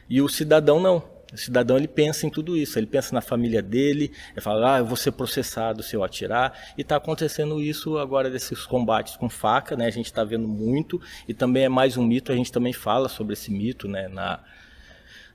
B: E o cidadão não. O cidadão ele pensa em tudo isso, ele pensa na família dele, ele fala, eu vou ser processado se eu atirar, e está acontecendo isso agora desses combates com faca, né? A gente está vendo muito, e também é mais um mito, a gente também fala sobre esse mito, né?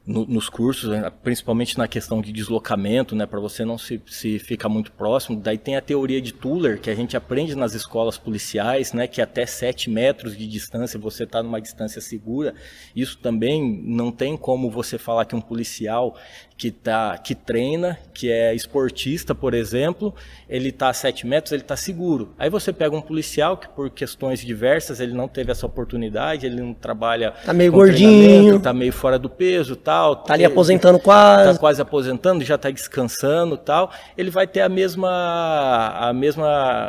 B: Nos cursos, principalmente na questão de deslocamento, né, para você não se ficar muito próximo. Daí tem a teoria de Tuller, que a gente aprende nas escolas policiais, né, que até 7 metros de distância você está numa distância segura. Isso também não tem como você falar que um policial que treina, que é esportista, por exemplo, ele está a 7 metros, ele está seguro. Aí você pega um policial que por questões diversas ele não teve essa oportunidade, ele não trabalha...
A: Tá meio gordinho.
B: Tá meio fora do peso, tal.
A: Tá ali aposentando quase.
B: Tá quase aposentando, já tá descansando, tal. Ele vai ter a mesma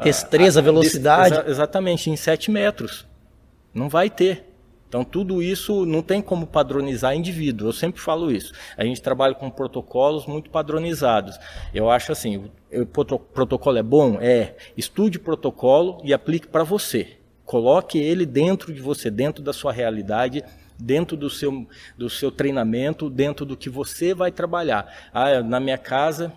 A: destreza, velocidade.
B: Exatamente, em 7 metros. Não vai ter. Então, tudo isso não tem como padronizar indivíduo, eu sempre falo isso. A gente trabalha com protocolos muito padronizados. Eu acho assim, o protocolo é bom? Estude o protocolo e aplique para você. Coloque ele dentro de você, dentro da sua realidade, dentro do seu treinamento, dentro do que você vai trabalhar. Na minha casa,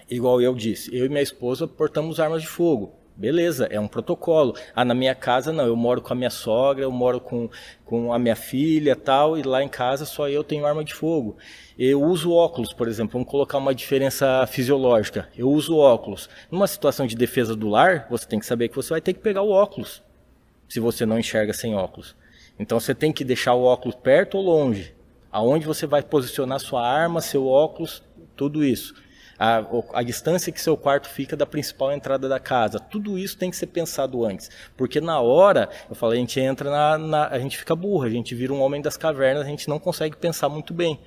B: igual eu disse, eu e minha esposa portamos armas de fogo. Beleza, é um protocolo. Na minha casa não, eu moro com a minha sogra, eu moro com a minha filha tal, e lá em casa só eu tenho arma de fogo. Eu uso óculos, por exemplo, vamos colocar uma diferença fisiológica. Eu uso óculos. Numa situação de defesa do lar, você tem que saber que você vai ter que pegar o óculos, se você não enxerga sem óculos. Então você tem que deixar o óculos perto ou longe. Aonde você vai posicionar sua arma, seu óculos, tudo isso. A distância que seu quarto fica da principal entrada da casa. Tudo isso tem que ser pensado antes. Porque na hora, eu falei, a gente entra a gente fica burro, a gente vira um homem das cavernas, a gente não consegue pensar muito bem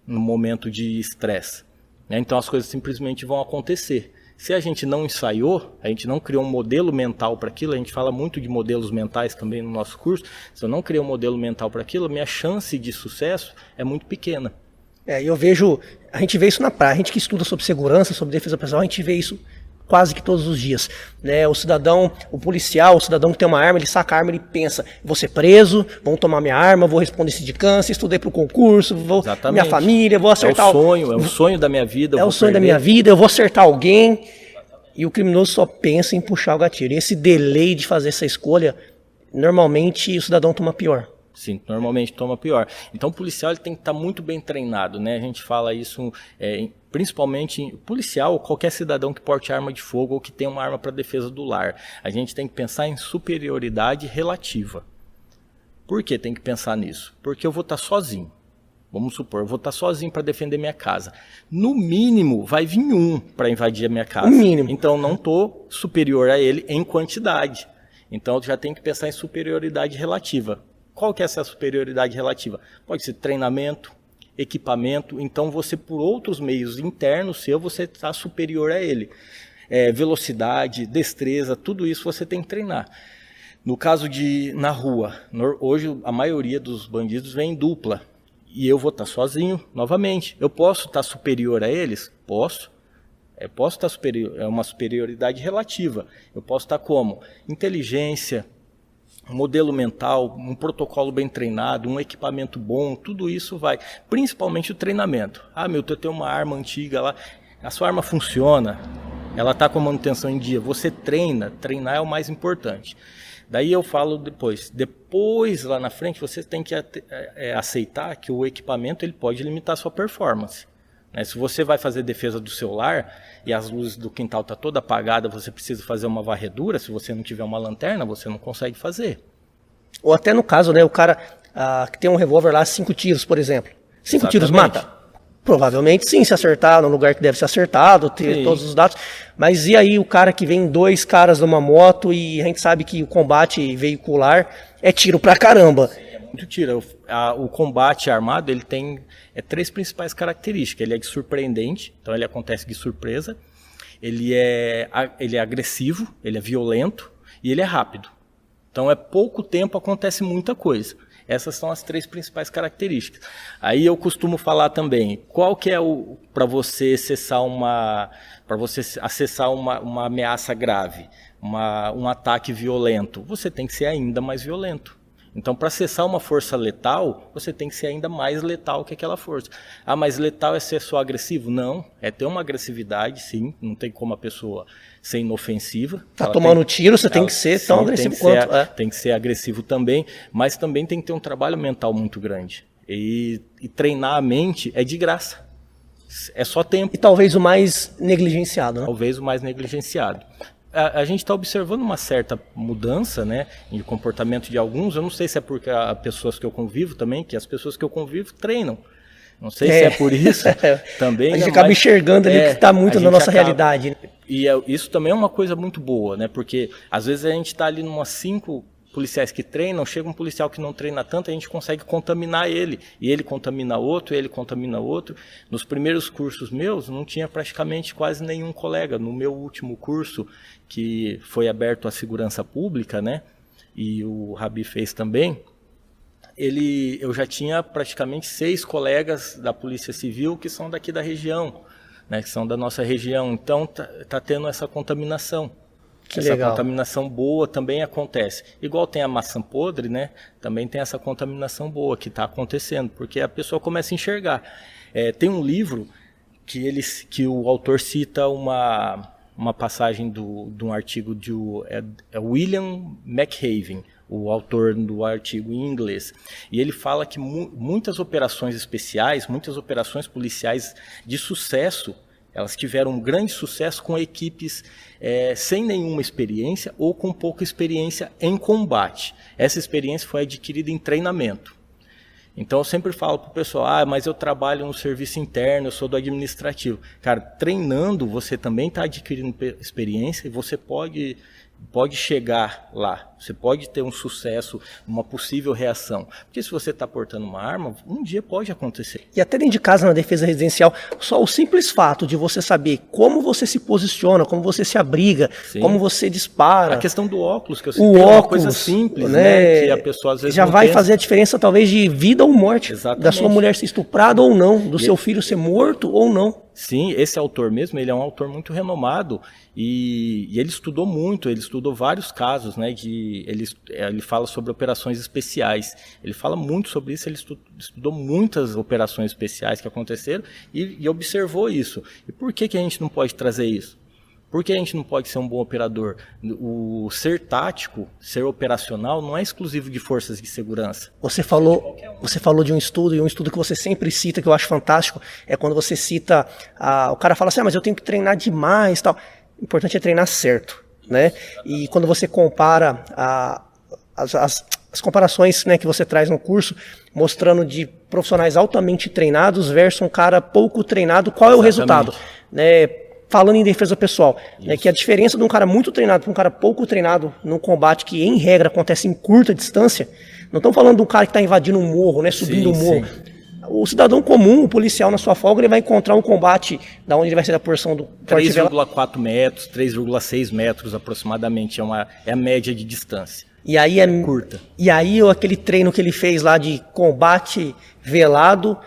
B: no momento de estresse. Então as coisas simplesmente vão acontecer. Se a gente não ensaiou, a gente não criou um modelo mental para aquilo, a gente fala muito de modelos mentais também no nosso curso, se eu não criei um modelo mental para aquilo, a minha chance de sucesso é muito pequena.
A: A gente vê isso na praia, a gente que estuda sobre segurança, sobre defesa pessoal, a gente vê isso quase que todos os dias, né? O cidadão, o policial, o cidadão que tem uma arma, ele saca a arma, ele pensa, vou ser preso, vão tomar minha arma, vou responder sindicância, estudei pro concurso, minha família, vou acertar...
B: É o sonho da minha vida.
A: É o sonho da minha vida, eu vou acertar alguém, e o criminoso só pensa em puxar o gatilho. E esse delay de fazer essa escolha, normalmente o cidadão toma pior.
B: Sim, normalmente toma pior. Então o policial ele tem que estar muito bem treinado, né? A gente fala isso principalmente policial, qualquer cidadão que porte arma de fogo ou que tenha uma arma para defesa do lar. A gente tem que pensar em superioridade relativa. Por que tem que pensar nisso? Porque eu vou estar sozinho. Vamos supor, eu vou estar sozinho para defender minha casa. No mínimo, vai vir um para invadir a minha casa.
A: No mínimo.
B: Então não estou superior a ele em quantidade. Então eu já tenho que pensar em superioridade relativa. Qual que é essa superioridade relativa? Pode ser treinamento, equipamento, então você por outros meios internos você está superior a ele. Velocidade, destreza, tudo isso você tem que treinar. No caso na rua, hoje a maioria dos bandidos vem em dupla e eu vou estar sozinho novamente. Eu posso estar superior a eles? Posso. Posso estar superior, é uma superioridade relativa. Eu posso estar como? Inteligência, um modelo mental, um protocolo bem treinado, um equipamento bom, tudo isso vai. Principalmente o treinamento. Milton, eu tenho uma arma antiga lá, a sua arma funciona, ela está com a manutenção em dia, você treinar é o mais importante. Daí eu falo depois lá na frente você tem que aceitar que o equipamento ele pode limitar a sua performance. Se você vai fazer defesa do seu lar e as luzes do quintal estão toda apagada, você precisa fazer uma varredura, se você não tiver uma lanterna, você não consegue fazer.
A: Ou até no caso, né, o cara que tem um revólver lá, 5 tiros, por exemplo. 5 tiros mata? Provavelmente sim, se acertar no lugar que deve ser acertado, ter todos os dados. Mas e aí o cara que vem 2 caras numa moto e a gente sabe que o combate veicular é tiro pra caramba.
B: Muito tiro. O combate armado ele tem 3 principais características. Ele é surpreendente, então ele acontece de surpresa. Ele é agressivo, ele é violento e ele é rápido. Então pouco tempo acontece muita coisa. Essas são as 3 principais características. Aí eu costumo falar também, qual que é para você acessar uma ameaça grave, um ataque violento? Você tem que ser ainda mais violento. Então, para acessar uma força letal, você tem que ser ainda mais letal que aquela força. Mas letal é ser só agressivo? Não, é ter uma agressividade, sim. Não tem como a pessoa ser inofensiva.
A: Tá tomando tiro, você tem que ser tão agressivo quanto.
B: Tem que ser agressivo também, mas também tem que ter um trabalho mental muito grande. E treinar a mente é de graça. É só tempo.
A: E talvez o mais negligenciado, né?
B: Talvez o mais negligenciado. A gente está observando uma certa mudança, né, de comportamento de alguns. Eu não sei se é porque as pessoas que eu convivo também, que as pessoas que eu convivo treinam. Não sei se é por isso também.
A: A gente acaba enxergando ali que está muito na nossa realidade.
B: E isso também é uma coisa muito boa, né, porque às vezes a gente está ali numas 5 policiais que treinam, chega um policial que não treina tanto, a gente consegue contaminar ele, e ele contamina outro, ele contamina outro. Nos primeiros cursos meus, não tinha praticamente quase nenhum colega. No meu último curso, que foi aberto à segurança pública, né, e o Rabi fez também, eu já tinha praticamente 6 colegas da Polícia Civil que são daqui da região, né, que são da nossa região. Então tá tendo essa contaminação.
A: Que
B: essa
A: legal.
B: contaminação boa também acontece. Igual tem a maçã podre, né? Também tem essa contaminação boa que está acontecendo, porque a pessoa começa a enxergar. Tem um livro que o autor cita uma passagem de um artigo de William McHaven, o autor do artigo em inglês. E ele fala que muitas operações especiais, muitas operações policiais de sucesso, elas tiveram um grande sucesso com equipes sem nenhuma experiência ou com pouca experiência em combate. Essa experiência foi adquirida em treinamento. Então eu sempre falo para o pessoal, mas eu trabalho no serviço interno, eu sou do administrativo. Cara, treinando você também está adquirindo experiência e você pode chegar lá, você pode ter um sucesso, uma possível reação. Porque se você está portando uma arma, um dia pode acontecer.
A: E até dentro de casa, na defesa residencial, só o simples fato de você saber como você se posiciona, como você se abriga, Sim. como você dispara.
B: A questão do óculos, que eu sei que é uma coisa simples, né? Que a pessoa às vezes
A: já
B: não
A: vai
B: pensa.
A: fazer a diferença talvez de vida ou morte.
B: Exatamente.
A: Da sua mulher ser estuprada ou não, do seu filho ser morto ou não.
B: Sim, esse autor mesmo, ele é um autor muito renomado e ele estudou muito, ele estudou vários casos, né, ele fala sobre operações especiais, ele fala muito sobre isso, ele estudou muitas operações especiais que aconteceram e observou isso. E por que a gente não pode trazer isso? Por que a gente não pode ser um bom operador? O ser tático, ser operacional, não é exclusivo de forças de segurança.
A: Você falou de um estudo, e um estudo que você sempre cita, que eu acho fantástico, é quando você cita, o cara fala assim, mas eu tenho que treinar demais, tal. O importante é treinar certo, né? E quando você compara as comparações, né, que você traz no curso, mostrando de profissionais altamente treinados versus um cara pouco treinado, qual é o resultado? Né? Falando em defesa pessoal, é que a diferença de um cara muito treinado para um cara pouco treinado num combate que, em regra, acontece em curta distância, não estamos falando de um cara que está invadindo um morro, né, subindo um morro. Sim. O cidadão comum, o policial na sua folga, ele vai encontrar um combate da onde ele vai ser a porção do...
B: 3,4 metros, 3,6 metros aproximadamente, é a média de distância.
A: E aí
B: curta.
A: E aí aquele treino que ele fez lá de combate velado,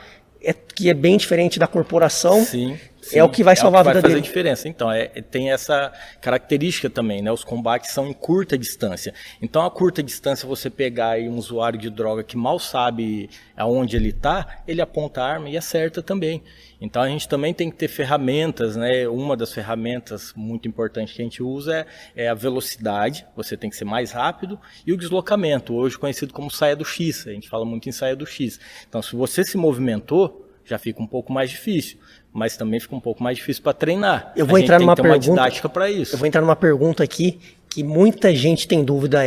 A: que é bem diferente da corporação...
B: Sim.
A: É o que vai salvar a vida dele.
B: Vai fazer diferença. Então, tem essa característica também, né? Os combates são em curta distância. Então, a curta distância, você pegar aí um usuário de droga que mal sabe aonde ele está, ele aponta a arma e acerta também. Então, a gente também tem que ter ferramentas, né? Uma das ferramentas muito importantes que a gente usa é a velocidade, você tem que ser mais rápido, e o deslocamento, hoje conhecido como saia do X. A gente fala muito em saia do X. Então, se você se movimentou, já fica um pouco mais difícil, mas também fica um pouco mais difícil para treinar.
A: Eu vou entrar numa pergunta,
B: didática para isso.
A: Eu vou entrar numa pergunta aqui que muita gente tem dúvida,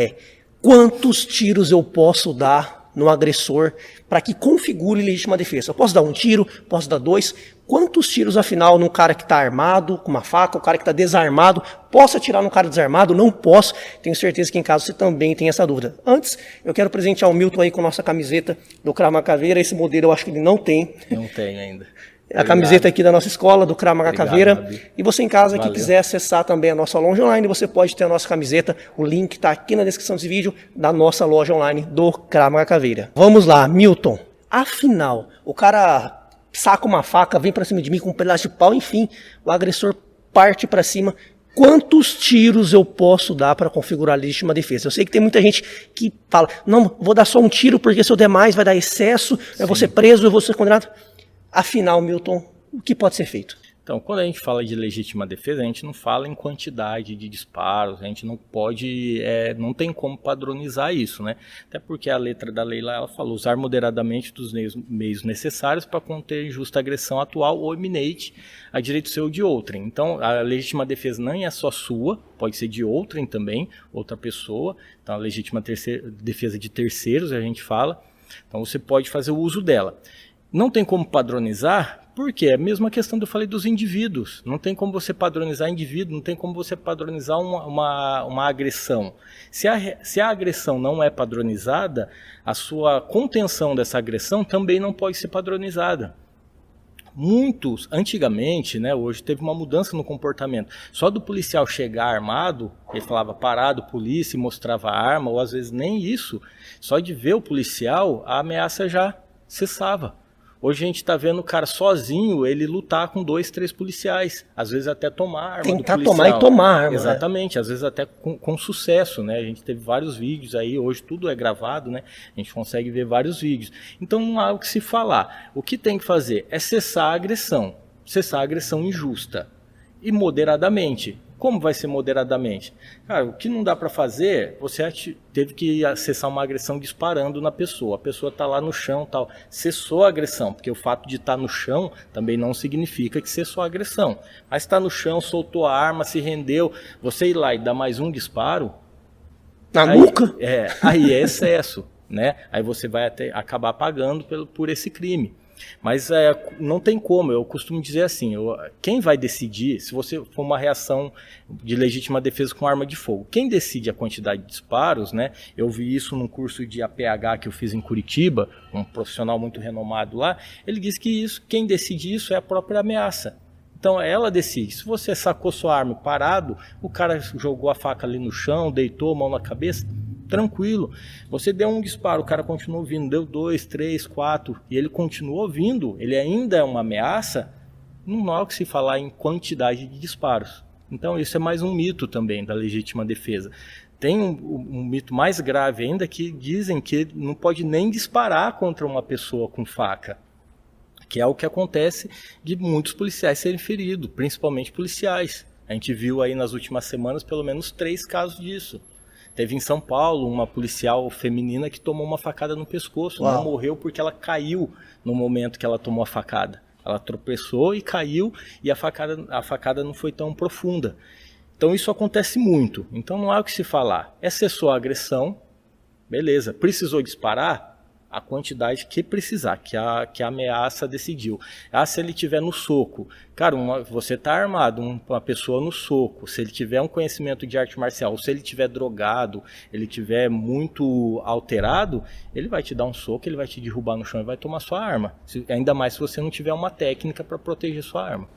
A: quantos tiros eu posso dar no agressor para que configure legítima defesa? Eu posso dar um tiro, posso dar 2, quantos tiros afinal num cara que está armado, com uma faca, o cara que está desarmado, posso atirar num cara desarmado? Não posso, tenho certeza que em casa você também tem essa dúvida. Antes, eu quero presentear o Milton aí com a nossa camiseta do Krav Maga Caveira, esse modelo eu acho que ele não tem.
B: Não tem ainda.
A: A camiseta aqui da nossa escola, do Krav Maga Caveira. E você em casa que quiser acessar também a nossa loja online, você pode ter a nossa camiseta. O link está aqui na descrição desse vídeo da nossa loja online do Krav Maga Caveira. Vamos lá, Milton. Afinal, o cara saca uma faca, vem para cima de mim com um pedaço de pau, enfim, o agressor parte para cima. Quantos tiros eu posso dar para configurar a legítima defesa? Eu sei que tem muita gente que fala, não, vou dar só um tiro porque se eu der mais vai dar excesso, eu vou ser preso, eu vou ser condenado. Afinal, Milton, o que pode ser feito?
B: Então, quando a gente fala de legítima defesa, a gente não fala em quantidade de disparos, a gente não pode, não tem como padronizar isso, né? Até porque a letra da lei lá, ela fala, usar moderadamente dos meios necessários para conter injusta agressão atual ou iminente a direito seu ou de outrem. Então, a legítima defesa não é só sua, pode ser de outrem também, outra pessoa. Então, a legítima defesa de terceiros, a gente fala. Então, você pode fazer o uso dela. Não tem como padronizar, porque é a mesma questão que eu falei dos indivíduos. Não tem como você padronizar indivíduo, não tem como você padronizar uma agressão. Se a agressão não é padronizada, a sua contenção dessa agressão também não pode ser padronizada. Muitos, antigamente, né, hoje teve uma mudança no comportamento. Só do policial chegar armado, ele falava parado, polícia, e mostrava a arma, ou às vezes nem isso. Só de ver o policial, a ameaça já cessava. Hoje a gente está vendo o cara sozinho, ele lutar com 2, 3 policiais. Às vezes até tomar a arma
A: Tentar
B: do policial.
A: tomar e tomar a arma.
B: Exatamente, às vezes até com sucesso, né? A gente teve vários vídeos aí, hoje tudo é gravado, né? A gente consegue ver vários vídeos. Então não há o que se falar. O que tem que fazer é cessar a agressão injusta. E moderadamente. Como vai ser moderadamente? Cara, o que não dá para fazer, você teve que cessar uma agressão disparando na pessoa. A pessoa está lá no chão e tal. Cessou a agressão, porque o fato de estar no chão também não significa que cessou a agressão. Mas está no chão, soltou a arma, se rendeu. Você ir lá e dar mais um disparo...
A: Na nuca?
B: Aí é excesso, né? Aí você vai acabar pagando por esse crime. Mas não tem como, eu costumo dizer assim, quem vai decidir, se você for uma reação de legítima defesa com arma de fogo, quem decide a quantidade de disparos, né? Eu vi isso num curso de APH que eu fiz em Curitiba, um profissional muito renomado lá, ele disse que quem decide isso é a própria ameaça. Então ela decide, se você sacou sua arma parado, o cara jogou a faca ali no chão, deitou a mão na cabeça, tranquilo, você deu um disparo, o cara continuou vindo, deu 2, 3, 4 e ele continuou vindo, ele ainda é uma ameaça, não há o que se falar em quantidade de disparos. Então isso é mais um mito também da legítima defesa. Tem um mito mais grave ainda que dizem que não pode nem disparar contra uma pessoa com faca, que é o que acontece de muitos policiais serem feridos, principalmente policiais. A gente viu aí nas últimas semanas pelo menos 3 casos disso. Teve em São Paulo uma policial feminina que tomou uma facada no pescoço. Uau. Não morreu porque ela caiu no momento que ela tomou a facada. Ela tropeçou e caiu e a facada não foi tão profunda. Então isso acontece muito. Então não há o que se falar. Cessou a agressão, beleza. Precisou disparar? A quantidade que precisar, que a ameaça decidiu. Se ele tiver no soco, cara, você está armado, uma pessoa no soco, se ele tiver um conhecimento de arte marcial, ou se ele tiver drogado, ele tiver muito alterado, ele vai te dar um soco, ele vai te derrubar no chão e vai tomar sua arma. Ainda mais se você não tiver uma técnica para proteger sua arma.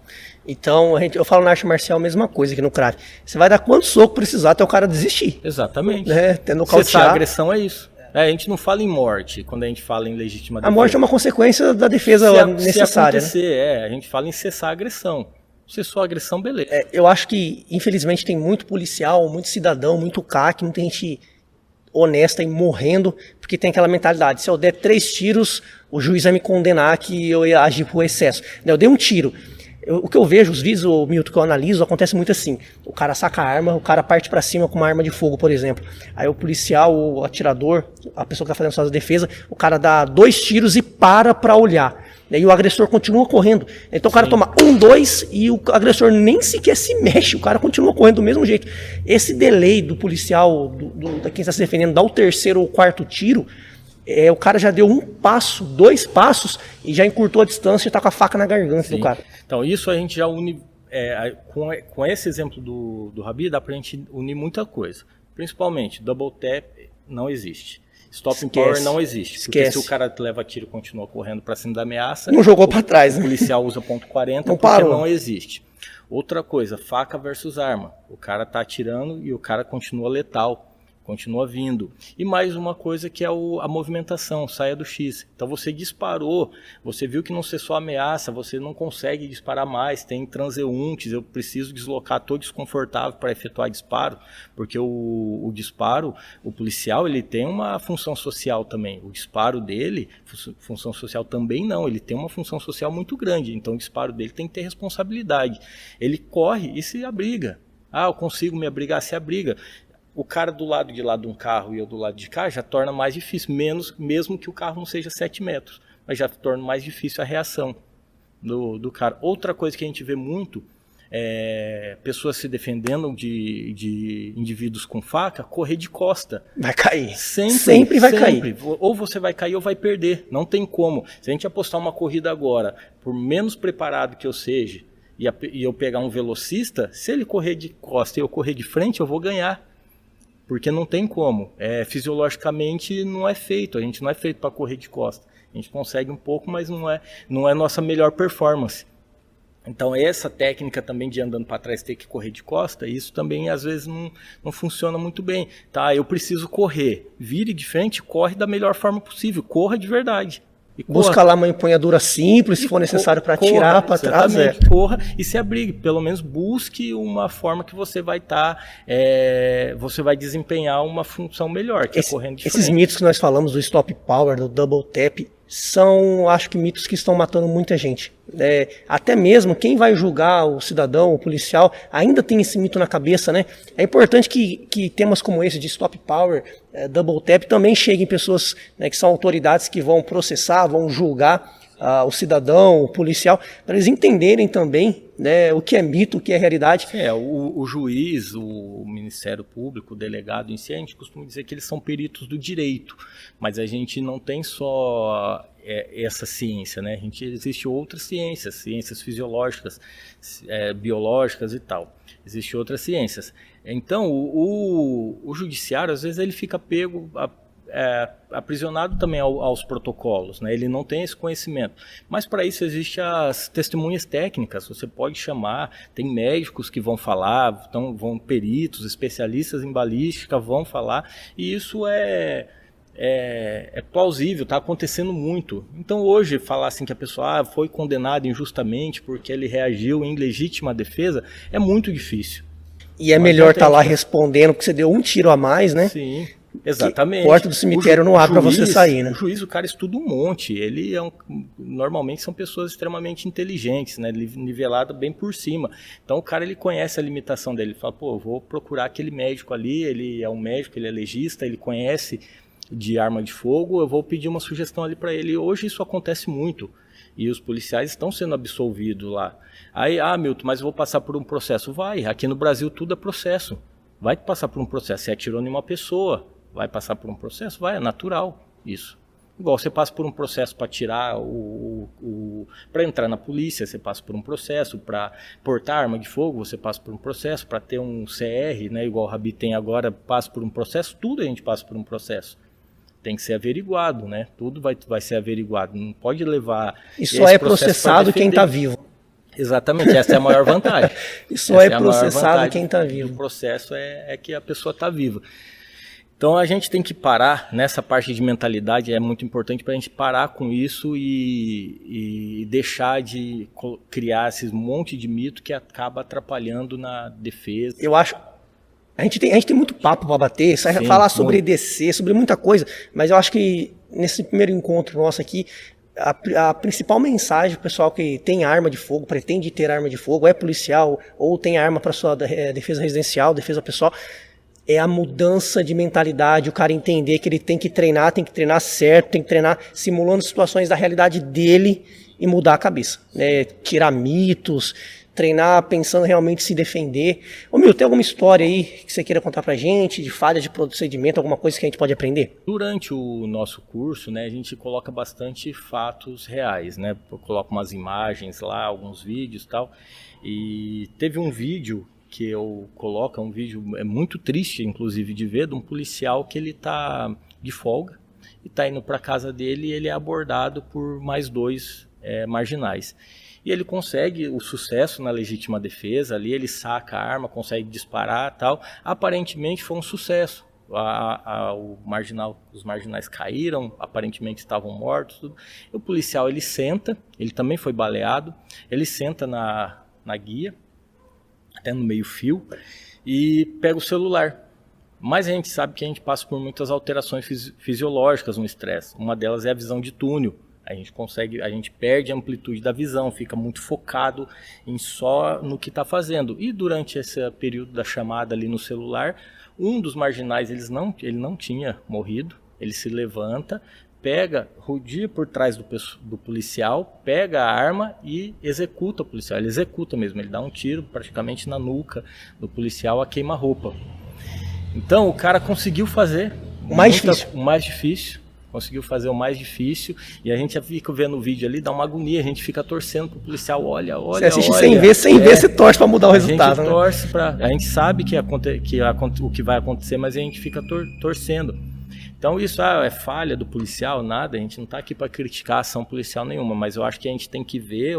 B: Então,
A: eu falo na arte marcial a mesma coisa aqui no CRAF. Você vai dar quanto soco precisar até o cara desistir.
B: Exatamente.
A: Até nocautear.
B: Cessar a agressão é isso. A gente não fala em morte quando a gente fala em legítima defesa.
A: A morte é uma consequência da defesa necessária.
B: Se acontecer, né? A gente fala em cessar a agressão. Cessou a agressão, beleza.
A: Eu acho que, infelizmente, tem muito policial, muito cidadão, muito CAC, muita gente honesta e morrendo, porque tem aquela mentalidade, se eu der 3 tiros, o juiz vai me condenar que eu ia agir por excesso. Eu dei um tiro. O que eu vejo, os vídeos, o Milton, que eu analiso, acontece muito assim. O cara saca a arma, o cara parte pra cima com uma arma de fogo, por exemplo. Aí o policial, o atirador, a pessoa que tá fazendo sua defesa, o cara dá 2 tiros e pra olhar. E aí o agressor continua correndo. Então o cara toma 1, 2 e o agressor nem sequer se mexe. O cara continua correndo do mesmo jeito. Esse delay do policial, da quem está se defendendo, dar o 3º ou 4º tiro, o cara já deu 1 passo, 2 passos e já encurtou a distância e está com a faca na garganta do cara.
B: Então isso a gente já une, com esse exemplo do Rabi, dá pra gente unir muita coisa. Principalmente, double tap não existe. Stop power não existe. Porque se o cara leva tiro e continua correndo para cima da ameaça,
A: não jogou para trás.
B: O policial usa ponto .40 porque não existe. Outra coisa, faca versus arma. O cara tá atirando e o cara continua letal. Continua vindo. E mais uma coisa que é a movimentação, saia do X. Então você disparou, você viu que não cessou a ameaça, você não consegue disparar mais, tem transeuntes, eu preciso deslocar, estou desconfortável para efetuar disparo, porque o disparo, o policial, ele tem uma função social também. O disparo dele, função social também não, ele tem uma função social muito grande, então o disparo dele tem que ter responsabilidade. Ele corre e se abriga. Eu consigo me abrigar, se abriga. O cara do lado de lá de um carro e eu do lado de cá já torna mais difícil, mesmo que o carro não seja 7 metros, mas já torna mais difícil a reação do cara. Outra coisa que a gente vê muito é pessoas se defendendo de indivíduos com faca, correr de costa.
A: Vai cair.
B: Sempre vai cair. Ou você vai cair ou vai perder, não tem como. Se a gente apostar uma corrida agora, por menos preparado que eu seja, e eu pegar um velocista, se ele correr de costa e eu correr de frente, eu vou ganhar. Porque não tem como, fisiologicamente não é feito, a gente não é feito para correr de costa. A gente consegue um pouco, mas não é nossa melhor performance. Então essa técnica também de andando para trás ter que correr de costa, isso também às vezes não funciona muito bem. Tá, eu preciso correr, vire de frente, corre da melhor forma possível, corra de verdade. E
A: busca lá uma empunhadura simples, se for necessário para tirar para trás.
B: Corra e se abrigue, pelo menos busque uma forma que você vai você vai desempenhar uma função melhor, que é correndo de frente.
A: Esses mitos que nós falamos do stop power, do double tap, são, acho que, mitos que estão matando muita gente. Até mesmo quem vai julgar o cidadão, o policial, ainda tem esse mito na cabeça, né? É importante que temas como esse de stop power, double tap, também cheguem pessoas, né, que são autoridades que vão processar, vão julgar o cidadão, o policial, para eles entenderem também, né, o que é mito, o que é realidade.
B: O juiz, o Ministério Público, o delegado em si, a gente costuma dizer que eles são peritos do direito, mas a gente não tem só essa ciência, né? Existe outras ciências, ciências fisiológicas, biológicas e tal. Existem outras ciências. Então, o judiciário, às vezes, ele fica pego, aprisionado também aos protocolos, né? Ele não tem esse conhecimento. Mas para isso existem as testemunhas técnicas, você pode chamar, tem médicos que vão falar, vão peritos, especialistas em balística vão falar, e isso é plausível, está acontecendo muito. Então hoje falar assim que a pessoa foi condenada injustamente porque ele reagiu em legítima defesa é muito difícil.
A: E é melhor estar lá respondendo porque você deu um tiro a mais, né?
B: Sim. Exatamente.
A: A porta do cemitério não abre para você sair, né?
B: O juiz, o cara estuda um monte. Ele normalmente são pessoas extremamente inteligentes, né? Nivelado bem por cima. Então o cara, ele conhece a limitação dele. Ele fala, pô, eu vou procurar aquele médico ali, ele é um médico, ele é legista, ele conhece de arma de fogo, eu vou pedir uma sugestão ali para ele. Hoje isso acontece muito. E os policiais estão sendo absolvidos lá. Aí, Milton, mas eu vou passar por um processo. Vai, aqui no Brasil tudo é processo. Vai passar por um processo. Você atirou em uma pessoa, vai passar por um processo? Vai, é natural isso. Igual você passa por um processo para tirar para entrar na polícia, você passa por um processo, para portar arma de fogo, você passa por um processo, para ter um CR, né, igual o Rabi tem agora, passa por um processo, tudo a gente passa por um processo. Tem que ser averiguado, né? Tudo vai ser averiguado. Não pode levar.
A: E só é processado quem está vivo.
B: Exatamente, essa é a maior vantagem.
A: E só é processado quem está vivo.
B: O processo é que a pessoa está viva. Então a gente tem que parar nessa parte de mentalidade, é muito importante para a gente parar com isso e deixar de criar esses monte de mito que acaba atrapalhando na defesa.
A: Eu acho. A gente tem muito papo para bater, falar sobre EDC, sobre muita coisa, mas eu acho que nesse primeiro encontro nosso aqui, a principal mensagem pro pessoal que tem arma de fogo, pretende ter arma de fogo, é policial ou tem arma para sua defesa residencial, defesa pessoal, é a mudança de mentalidade, o cara entender que ele tem que treinar certo, tem que treinar simulando situações da realidade dele e mudar a cabeça, né? Tirar mitos, treinar pensando realmente em se defender. Ô Milton, tem alguma história aí que você queira contar pra gente, de falha de procedimento, alguma coisa que a gente pode aprender?
B: Durante o nosso curso, né, a gente coloca bastante fatos reais, né? Eu coloco umas imagens lá, alguns vídeos e tal, e teve um vídeo que eu coloco, um vídeo muito triste, inclusive, de ver, de um policial que ele tá de folga e tá indo pra casa dele e ele é abordado por mais dois marginais. E ele consegue o sucesso na legítima defesa, ali ele saca a arma, consegue disparar e tal. Aparentemente foi um sucesso. Os marginais caíram, aparentemente estavam mortos. Tudo. E o policial, ele senta, ele também foi baleado, ele senta na guia, até no meio fio, e pega o celular. Mas a gente sabe que a gente passa por muitas alterações fisiológicas no estresse. Uma delas é a visão de túnel. A gente perde a amplitude da visão, fica muito focado só no que está fazendo. E durante esse período da chamada ali no celular, um dos marginais ele não tinha morrido, ele se levanta, rodeia por trás do policial, pega a arma e executa o policial. Ele executa mesmo, ele dá um tiro praticamente na nuca do policial a queima-roupa. Então o cara conseguiu fazer o mais difícil. Conseguiu fazer o mais difícil e a gente fica vendo o vídeo ali, dá uma agonia, a gente fica torcendo pro policial, olha.
A: Você assiste sem ver, você torce para mudar o resultado.
B: A gente torce a gente sabe o que vai acontecer, mas a gente fica torcendo. Então isso é falha do policial, nada, a gente não está aqui para criticar a ação policial nenhuma, mas eu acho que a gente tem que ver,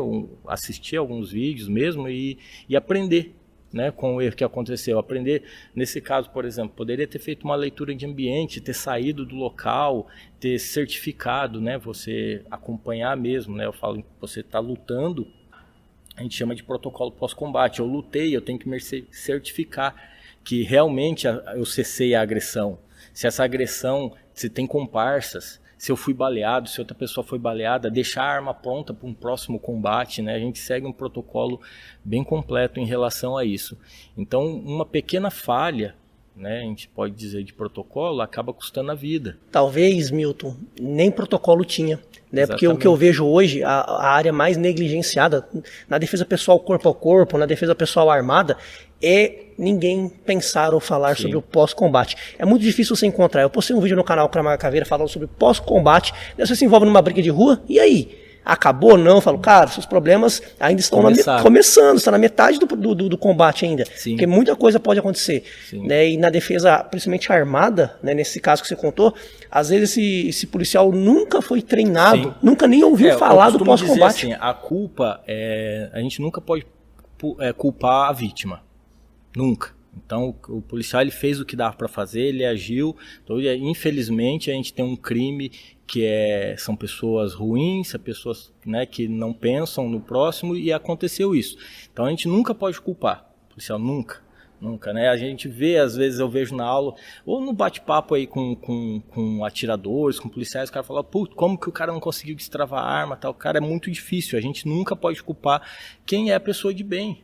B: assistir alguns vídeos mesmo e aprender. né, com o erro que aconteceu. Aprender, nesse caso, por exemplo, poderia ter feito uma leitura de ambiente, ter saído do local, ter certificado, né, você acompanhar mesmo, né, eu falo, você está lutando, a gente chama de protocolo pós-combate. Eu lutei, eu tenho que me certificar que realmente eu cessei a agressão. Se essa agressão, se tem comparsas, se eu fui baleado, se outra pessoa foi baleada, deixar a arma pronta para um próximo combate, né? A gente segue um protocolo bem completo em relação a isso. Então, uma pequena falha, né, a gente pode dizer, de protocolo, acaba custando a vida.
A: Talvez, Milton, nem protocolo tinha, né? Porque o que eu vejo hoje, a área mais negligenciada na defesa pessoal corpo a corpo, na defesa pessoal armada, é ninguém pensar ou falar sobre o pós-combate. É muito difícil você encontrar. Eu postei um vídeo no canal Krav Maga Caveira falando sobre pós-combate. Você se envolve numa briga de rua, e aí? Acabou? Não. Eu falo, cara, seus problemas ainda estão começando, está na metade do combate ainda. Sim. Porque muita coisa pode acontecer. Né? E na defesa, principalmente armada, né, nesse caso que você contou, às vezes esse policial nunca foi treinado, nunca nem ouviu falar do pós-combate.
B: Assim, a culpa, a gente nunca pode culpar a vítima. Nunca. Então o policial ele fez o que dava para fazer, ele agiu. Então, infelizmente a gente tem um crime que são pessoas ruins, são pessoas, né, que não pensam no próximo, e aconteceu isso. Então a gente nunca pode culpar o policial, nunca, né? A gente vê, às vezes eu vejo na aula, ou no bate-papo aí com atiradores, com policiais, o cara fala, putz, como que o cara não conseguiu destravar a arma, tal? Cara, é muito difícil, a gente nunca pode culpar quem é a pessoa de bem.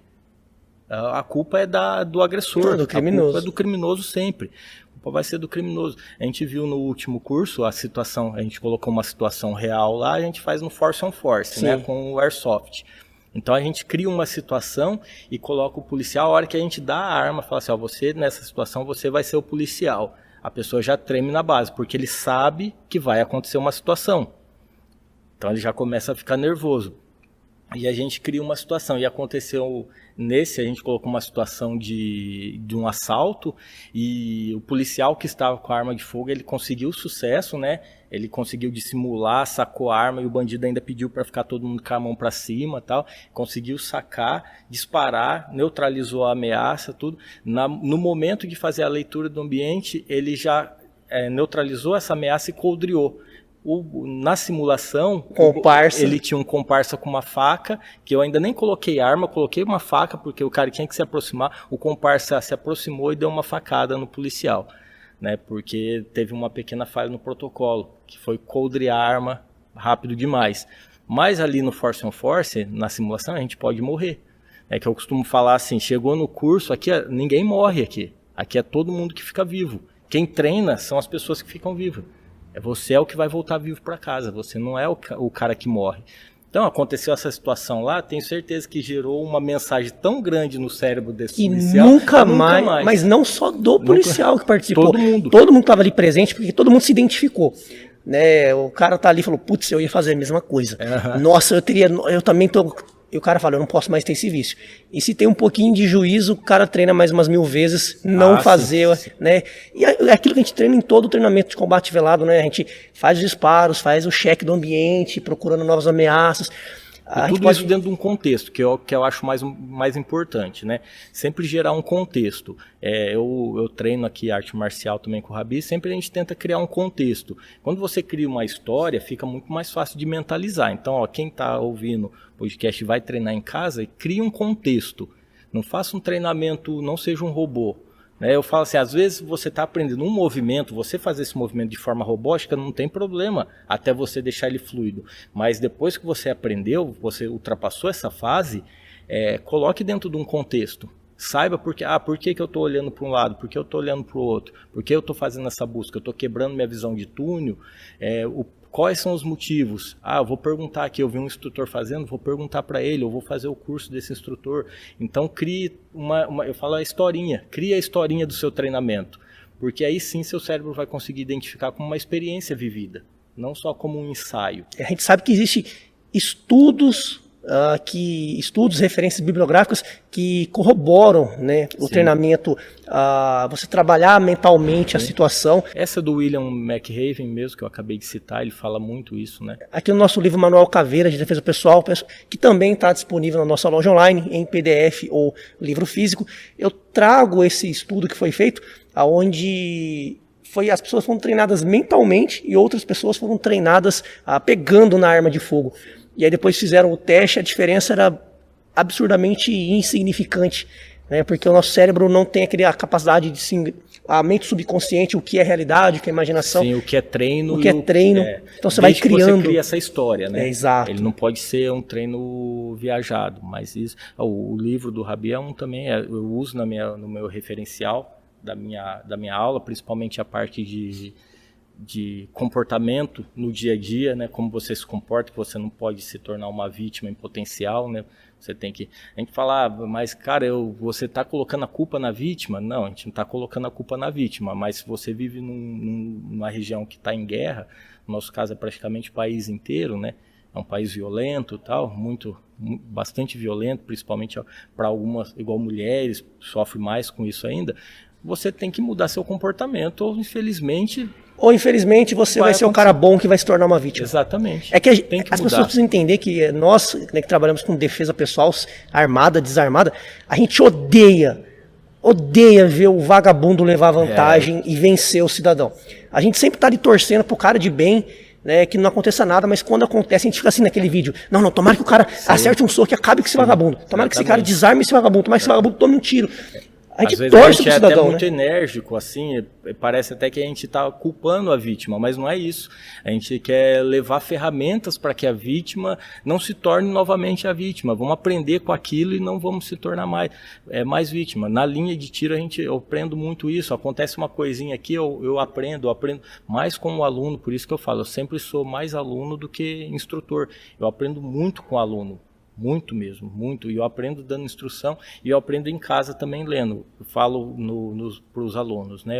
B: A culpa é do agressor,
A: do criminoso.
B: A culpa é do criminoso sempre. A culpa vai ser do criminoso. A gente viu no último curso a situação, a gente colocou uma situação real lá, a gente faz no Force on Force, né, com o Airsoft. Então a gente cria uma situação e coloca o policial, a hora que a gente dá a arma, fala assim, ó, você nessa situação você vai ser o policial. A pessoa já treme na base, porque ele sabe que vai acontecer uma situação. Então ele já começa a ficar nervoso. E a gente cria uma situação, e aconteceu a gente colocou uma situação de um assalto, e o policial que estava com a arma de fogo, ele conseguiu sucesso, né? Ele conseguiu dissimular, sacou a arma, e o bandido ainda pediu para ficar todo mundo com a mão para cima, tal. Conseguiu sacar, disparar, neutralizou a ameaça, tudo. No momento de fazer a leitura do ambiente, ele já neutralizou essa ameaça e coldreou. Na simulação, ele tinha um comparsa com uma faca, que eu ainda nem coloquei arma, coloquei uma faca, porque o cara tinha que se aproximar, o comparsa se aproximou e deu uma facada no policial, né, porque teve uma pequena falha no protocolo, que foi coldrear a arma rápido demais. Mas ali no Force on Force, na simulação, a gente pode morrer. É que eu costumo falar assim, chegou no curso, aqui ninguém morre aqui é todo mundo que fica vivo. Quem treina são as pessoas que ficam vivas. Você é o que vai voltar vivo para casa, você não é o cara que morre. Então aconteceu essa situação lá, tenho certeza que gerou uma mensagem tão grande no cérebro desse policial.
A: Nunca mais, mas não só do policial que participou.
B: Todo mundo
A: estava ali presente, porque todo mundo se identificou. Né? O cara tá ali e falou, putz, eu ia fazer a mesma coisa. Nossa, eu também tô... E o cara fala, eu não posso mais ter esse vício. E se tem um pouquinho de juízo, o cara treina mais umas 1000 vezes, não fazer, sim. Né? E é aquilo que a gente treina em todo o treinamento de combate velado, né? A gente faz os disparos, faz o cheque do ambiente, procurando novas ameaças.
B: Tudo isso dentro de um contexto, que eu acho mais importante, né? Sempre gerar um contexto. Eu treino aqui arte marcial também com o Rabi, sempre a gente tenta criar um contexto. Quando você cria uma história, fica muito mais fácil de mentalizar. Então, ó, quem está ouvindo o podcast vai treinar em casa, cria um contexto. Não faça um treinamento, não seja um robô. Eu falo assim, às vezes você está aprendendo um movimento, você fazer esse movimento de forma robótica não tem problema, até você deixar ele fluido. Mas depois que você aprendeu, você ultrapassou essa fase, coloque dentro de um contexto. Saiba por que eu estou olhando para um lado, por que eu estou olhando para o outro, por que eu estou fazendo essa busca, eu estou quebrando minha visão de túnel, quais são os motivos? Eu vou perguntar aqui, eu vi um instrutor fazendo, vou perguntar para ele, eu vou fazer o curso desse instrutor. Então crie eu falo a historinha, crie a historinha do seu treinamento, porque aí sim seu cérebro vai conseguir identificar como uma experiência vivida, não só como um ensaio.
A: A gente sabe que existem estudos estudos, referências bibliográficas que corroboram, né, o treinamento, você trabalhar mentalmente a situação.
B: Essa do William McRaven mesmo, que eu acabei de citar, ele fala muito isso, né?
A: Aqui no nosso livro Manual Caveira de Defesa Pessoal, que também está disponível na nossa loja online, em PDF ou livro físico, eu trago esse estudo que foi feito, onde as pessoas foram treinadas mentalmente e outras pessoas foram treinadas pegando na arma de fogo. E aí depois fizeram o teste, a diferença era absurdamente insignificante, né? Porque o nosso cérebro não tem a capacidade de a mente subconsciente, o que é realidade, o que é imaginação.
B: Sim, o que é treino.
A: O que é treino. Então você vai criando.
B: Você cria essa história, né?
A: Exato.
B: Ele não pode ser um treino viajado, mas isso. O livro do Rabi é também, eu uso no meu referencial da minha aula, principalmente a parte de comportamento no dia a dia, né? Como você se comporta, que você não pode se tornar uma vítima em potencial, né? Você tem que... A gente fala, mas cara, você está colocando a culpa na vítima? Não, a gente não está colocando a culpa na vítima, mas se você vive numa região que está em guerra, no nosso caso é praticamente o país inteiro, né? É um país violento e tal, bastante violento, principalmente para algumas, igual mulheres, sofre mais com isso ainda. Você tem que mudar seu comportamento, ou infelizmente
A: você vai ser o cara bom que vai se tornar uma vítima.
B: Exatamente.
A: É que as pessoas precisam entender que nós, né, que trabalhamos com defesa pessoal, armada, desarmada, a gente odeia ver o vagabundo levar vantagem e vencer o cidadão. A gente sempre tá ali torcendo pro cara de bem, né, que não aconteça nada, mas quando acontece a gente fica assim naquele vídeo. Não, tomara que o cara acerte um soco e acabe com esse vagabundo. Tomara que esse cara desarme esse vagabundo, tomara que esse vagabundo tome um tiro. A gente torce pro cidadão,
B: é até
A: né?
B: muito enérgico, assim, parece até que a gente está culpando a vítima, mas não é isso. A gente quer levar ferramentas para que a vítima não se torne novamente a vítima. Vamos aprender com aquilo e não vamos se tornar mais vítima. Na linha de tiro eu aprendo muito isso. Acontece uma coisinha aqui, eu aprendo mais como aluno, por isso que eu falo, eu sempre sou mais aluno do que instrutor. Eu aprendo muito com o aluno. Muito mesmo, muito. E eu aprendo dando instrução e eu aprendo em casa também lendo. Eu falo para os alunos, né?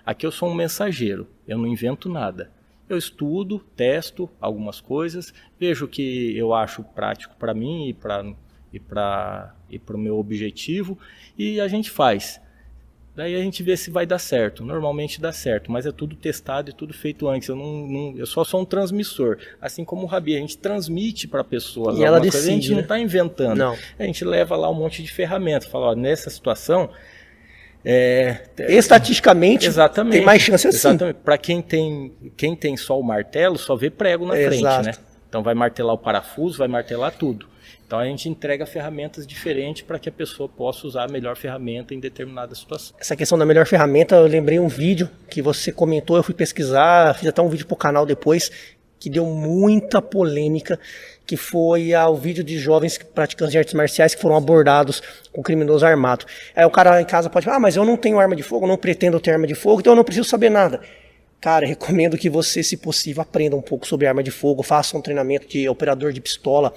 B: Aqui eu sou um mensageiro, eu não invento nada. Eu estudo, testo algumas coisas, vejo o que eu acho prático para mim e para o meu objetivo e a gente faz. Daí a gente vê se vai dar certo. Normalmente dá certo, mas é tudo testado e tudo feito antes. Eu só sou um transmissor. Assim como o Rabi, a gente transmite para a pessoa.
A: E ela decide,
B: a gente não está inventando.
A: Não.
B: A gente leva lá um monte de ferramentas. Fala, nessa situação...
A: estatisticamente tem mais chance assim.
B: Exatamente. Para quem tem só o martelo, só vê prego na frente, né? Então vai martelar o parafuso, vai martelar tudo. Então a gente entrega ferramentas diferentes para que a pessoa possa usar a melhor ferramenta em determinada situação.
A: Essa questão da melhor ferramenta, eu lembrei um vídeo que você comentou, eu fui pesquisar, fiz até um vídeo pro canal depois, que deu muita polêmica, que foi o vídeo de jovens praticantes de artes marciais que foram abordados com criminoso armado. Aí o cara em casa pode falar, mas eu não tenho arma de fogo, eu não pretendo ter arma de fogo, então eu não preciso saber nada. Cara, recomendo que você, se possível, aprenda um pouco sobre arma de fogo, faça um treinamento de operador de pistola,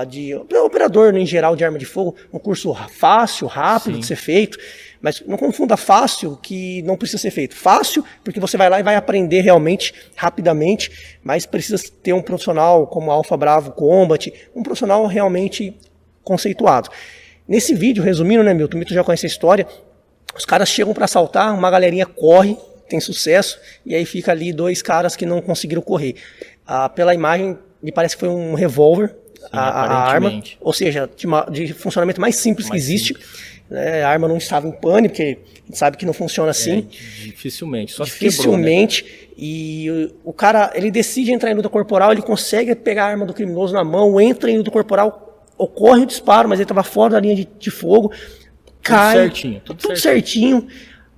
A: de operador em geral de arma de fogo, um curso fácil, rápido de ser feito, mas não confunda fácil que não precisa ser feito. Fácil, porque você vai lá e vai aprender realmente, rapidamente, mas precisa ter um profissional como Alpha Bravo Combat, um profissional realmente conceituado. Nesse vídeo, resumindo, né, Milton? O Milton já conhece a história, os caras chegam para assaltar, uma galerinha corre, tem sucesso, e aí fica ali dois caras que não conseguiram correr. Pela imagem, me parece que foi um revólver, a arma, ou seja, de funcionamento mais simples que existe. Né, a arma não estava em pane, porque a gente sabe que não funciona assim.
B: Dificilmente, só
A: dificilmente. Se quebrou, né? E o cara, ele decide entrar em luta corporal, ele consegue pegar a arma do criminoso na mão, entra em luta corporal, ocorre o disparo, mas ele estava fora da linha de fogo, cai, tudo certinho.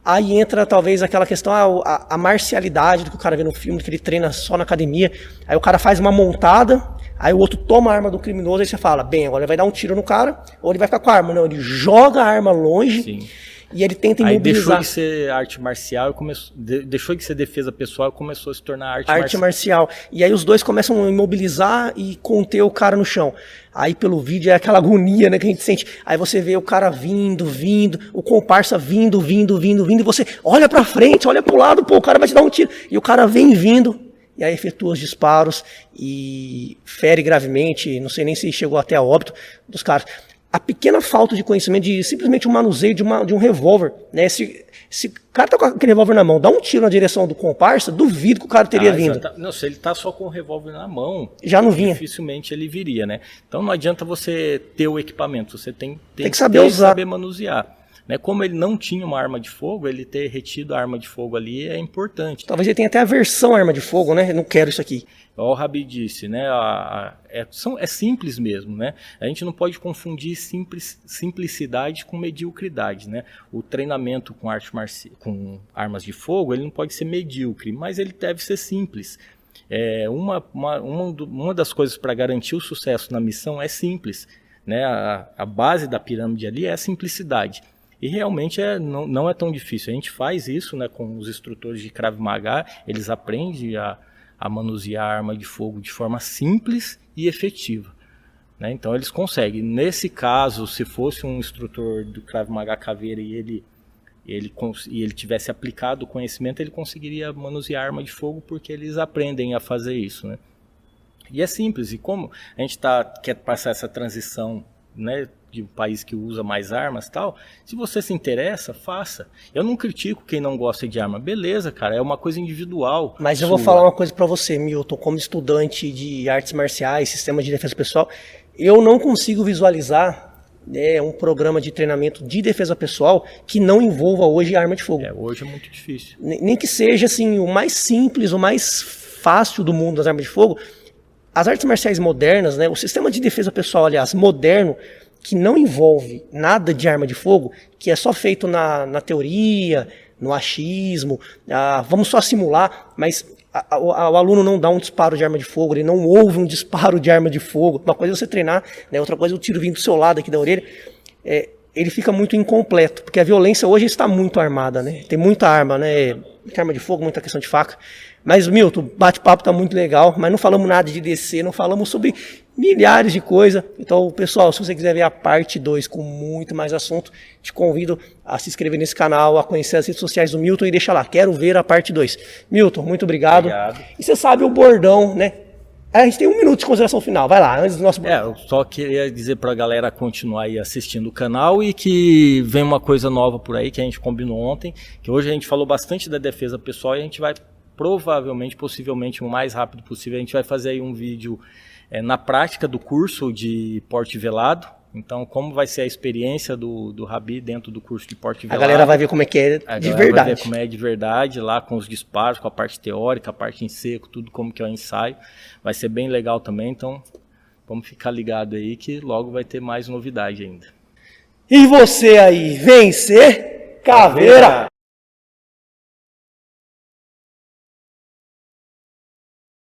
A: Aí entra talvez aquela questão, a marcialidade do que o cara vê no filme, que ele treina só na academia. Aí o cara faz uma montada, aí o outro toma a arma do criminoso, aí você fala, bem, agora ele vai dar um tiro no cara, ou ele vai ficar com a arma. Não, ele joga a arma longe. Sim. E ele tenta imobilizar.
B: Aí deixou de ser arte marcial, deixou de ser defesa pessoal e começou a se tornar
A: arte marcial. E aí os dois começam a imobilizar e conter o cara no chão. Aí pelo vídeo é aquela agonia, né, que a gente sente. Aí você vê o cara vindo, o comparsa vindo, e você olha pra frente, olha pro lado, pô, o cara vai te dar um tiro. E o cara vem vindo, e aí efetua os disparos e fere gravemente, não sei nem se chegou até a óbito dos caras. A pequena falta de conhecimento de simplesmente um manuseio de um revólver, né? Se o cara tá com aquele revólver na mão, dá um tiro na direção do comparsa, duvido que o cara teria vindo.
B: Não, se ele tá só com o revólver na mão,
A: já não vinha.
B: Dificilmente ele viria, né? Então não adianta você ter o equipamento, você tem
A: que saber usar,
B: saber manusear. Né? Como ele não tinha uma arma de fogo, ele ter retido a arma de fogo ali é importante.
A: Talvez ele tenha até aversão à arma de fogo, né? Eu não quero isso aqui.
B: O Rabi disse, né? É simples mesmo, né? A gente não pode confundir simplicidade com mediocridade, né? O treinamento com armas de fogo, ele não pode ser medíocre, mas ele deve ser simples. Uma das coisas para garantir o sucesso na missão é simples, né? A base da pirâmide ali é a simplicidade. E realmente não é tão difícil. A gente faz isso, né, com os instrutores de Krav Maga, eles aprendem a manusear a arma de fogo de forma simples e efetiva. Né? Então eles conseguem. Nesse caso, se fosse um instrutor do Krav Maga Caveira e ele tivesse aplicado o conhecimento, ele conseguiria manusear a arma de fogo porque eles aprendem a fazer isso. Né? E é simples. E como a gente quer passar essa transição, né, de um país que usa mais armas e tal, se você se interessa, faça. Eu não critico quem não gosta de arma. Beleza, cara, é uma coisa individual.
A: Mas eu vou falar uma coisa pra você, Milton, como estudante de artes marciais, sistema de defesa pessoal, eu não consigo visualizar um programa de treinamento de defesa pessoal que não envolva hoje arma de fogo.
B: Hoje é muito difícil.
A: Nem que seja assim, o mais simples, o mais fácil do mundo das armas de fogo. As artes marciais modernas, né, o sistema de defesa pessoal, aliás, moderno, que não envolve nada de arma de fogo, que é só feito na teoria, no achismo, vamos só simular, mas o aluno não dá um disparo de arma de fogo, ele não ouve um disparo de arma de fogo. Uma coisa é você treinar, né, outra coisa é o tiro vindo do seu lado aqui da orelha. Ele fica muito incompleto, porque a violência hoje está muito armada, né? Tem muita arma, né? Muita arma de fogo, muita questão de faca. Mas, Milton, o bate-papo tá muito legal, mas não falamos nada de DC, não falamos sobre milhares de coisas. Então, pessoal, se você quiser ver a parte 2 com muito mais assunto, te convido a se inscrever nesse canal, a conhecer as redes sociais do Milton e deixa lá, quero ver a parte 2. Milton, muito obrigado. E você sabe o bordão, né? A gente tem 1 minuto de consideração final, vai lá, antes do nosso...
B: Eu só queria dizer pra galera continuar aí assistindo o canal e que vem uma coisa nova por aí que a gente combinou ontem, que hoje a gente falou bastante da defesa pessoal e a gente vai provavelmente, possivelmente, o mais rápido possível, a gente vai fazer aí um vídeo na prática do curso de porte velado. Então, como vai ser a experiência do Rabi dentro do curso de porte velado.
A: A galera vai ver como é que é de verdade.
B: Vai ver como é de verdade, lá com os disparos, com a parte teórica, a parte em seco, tudo como que é o ensaio. Vai ser bem legal também, então vamos ficar ligado aí que logo vai ter mais novidade ainda.
A: E você aí, vencer caveira!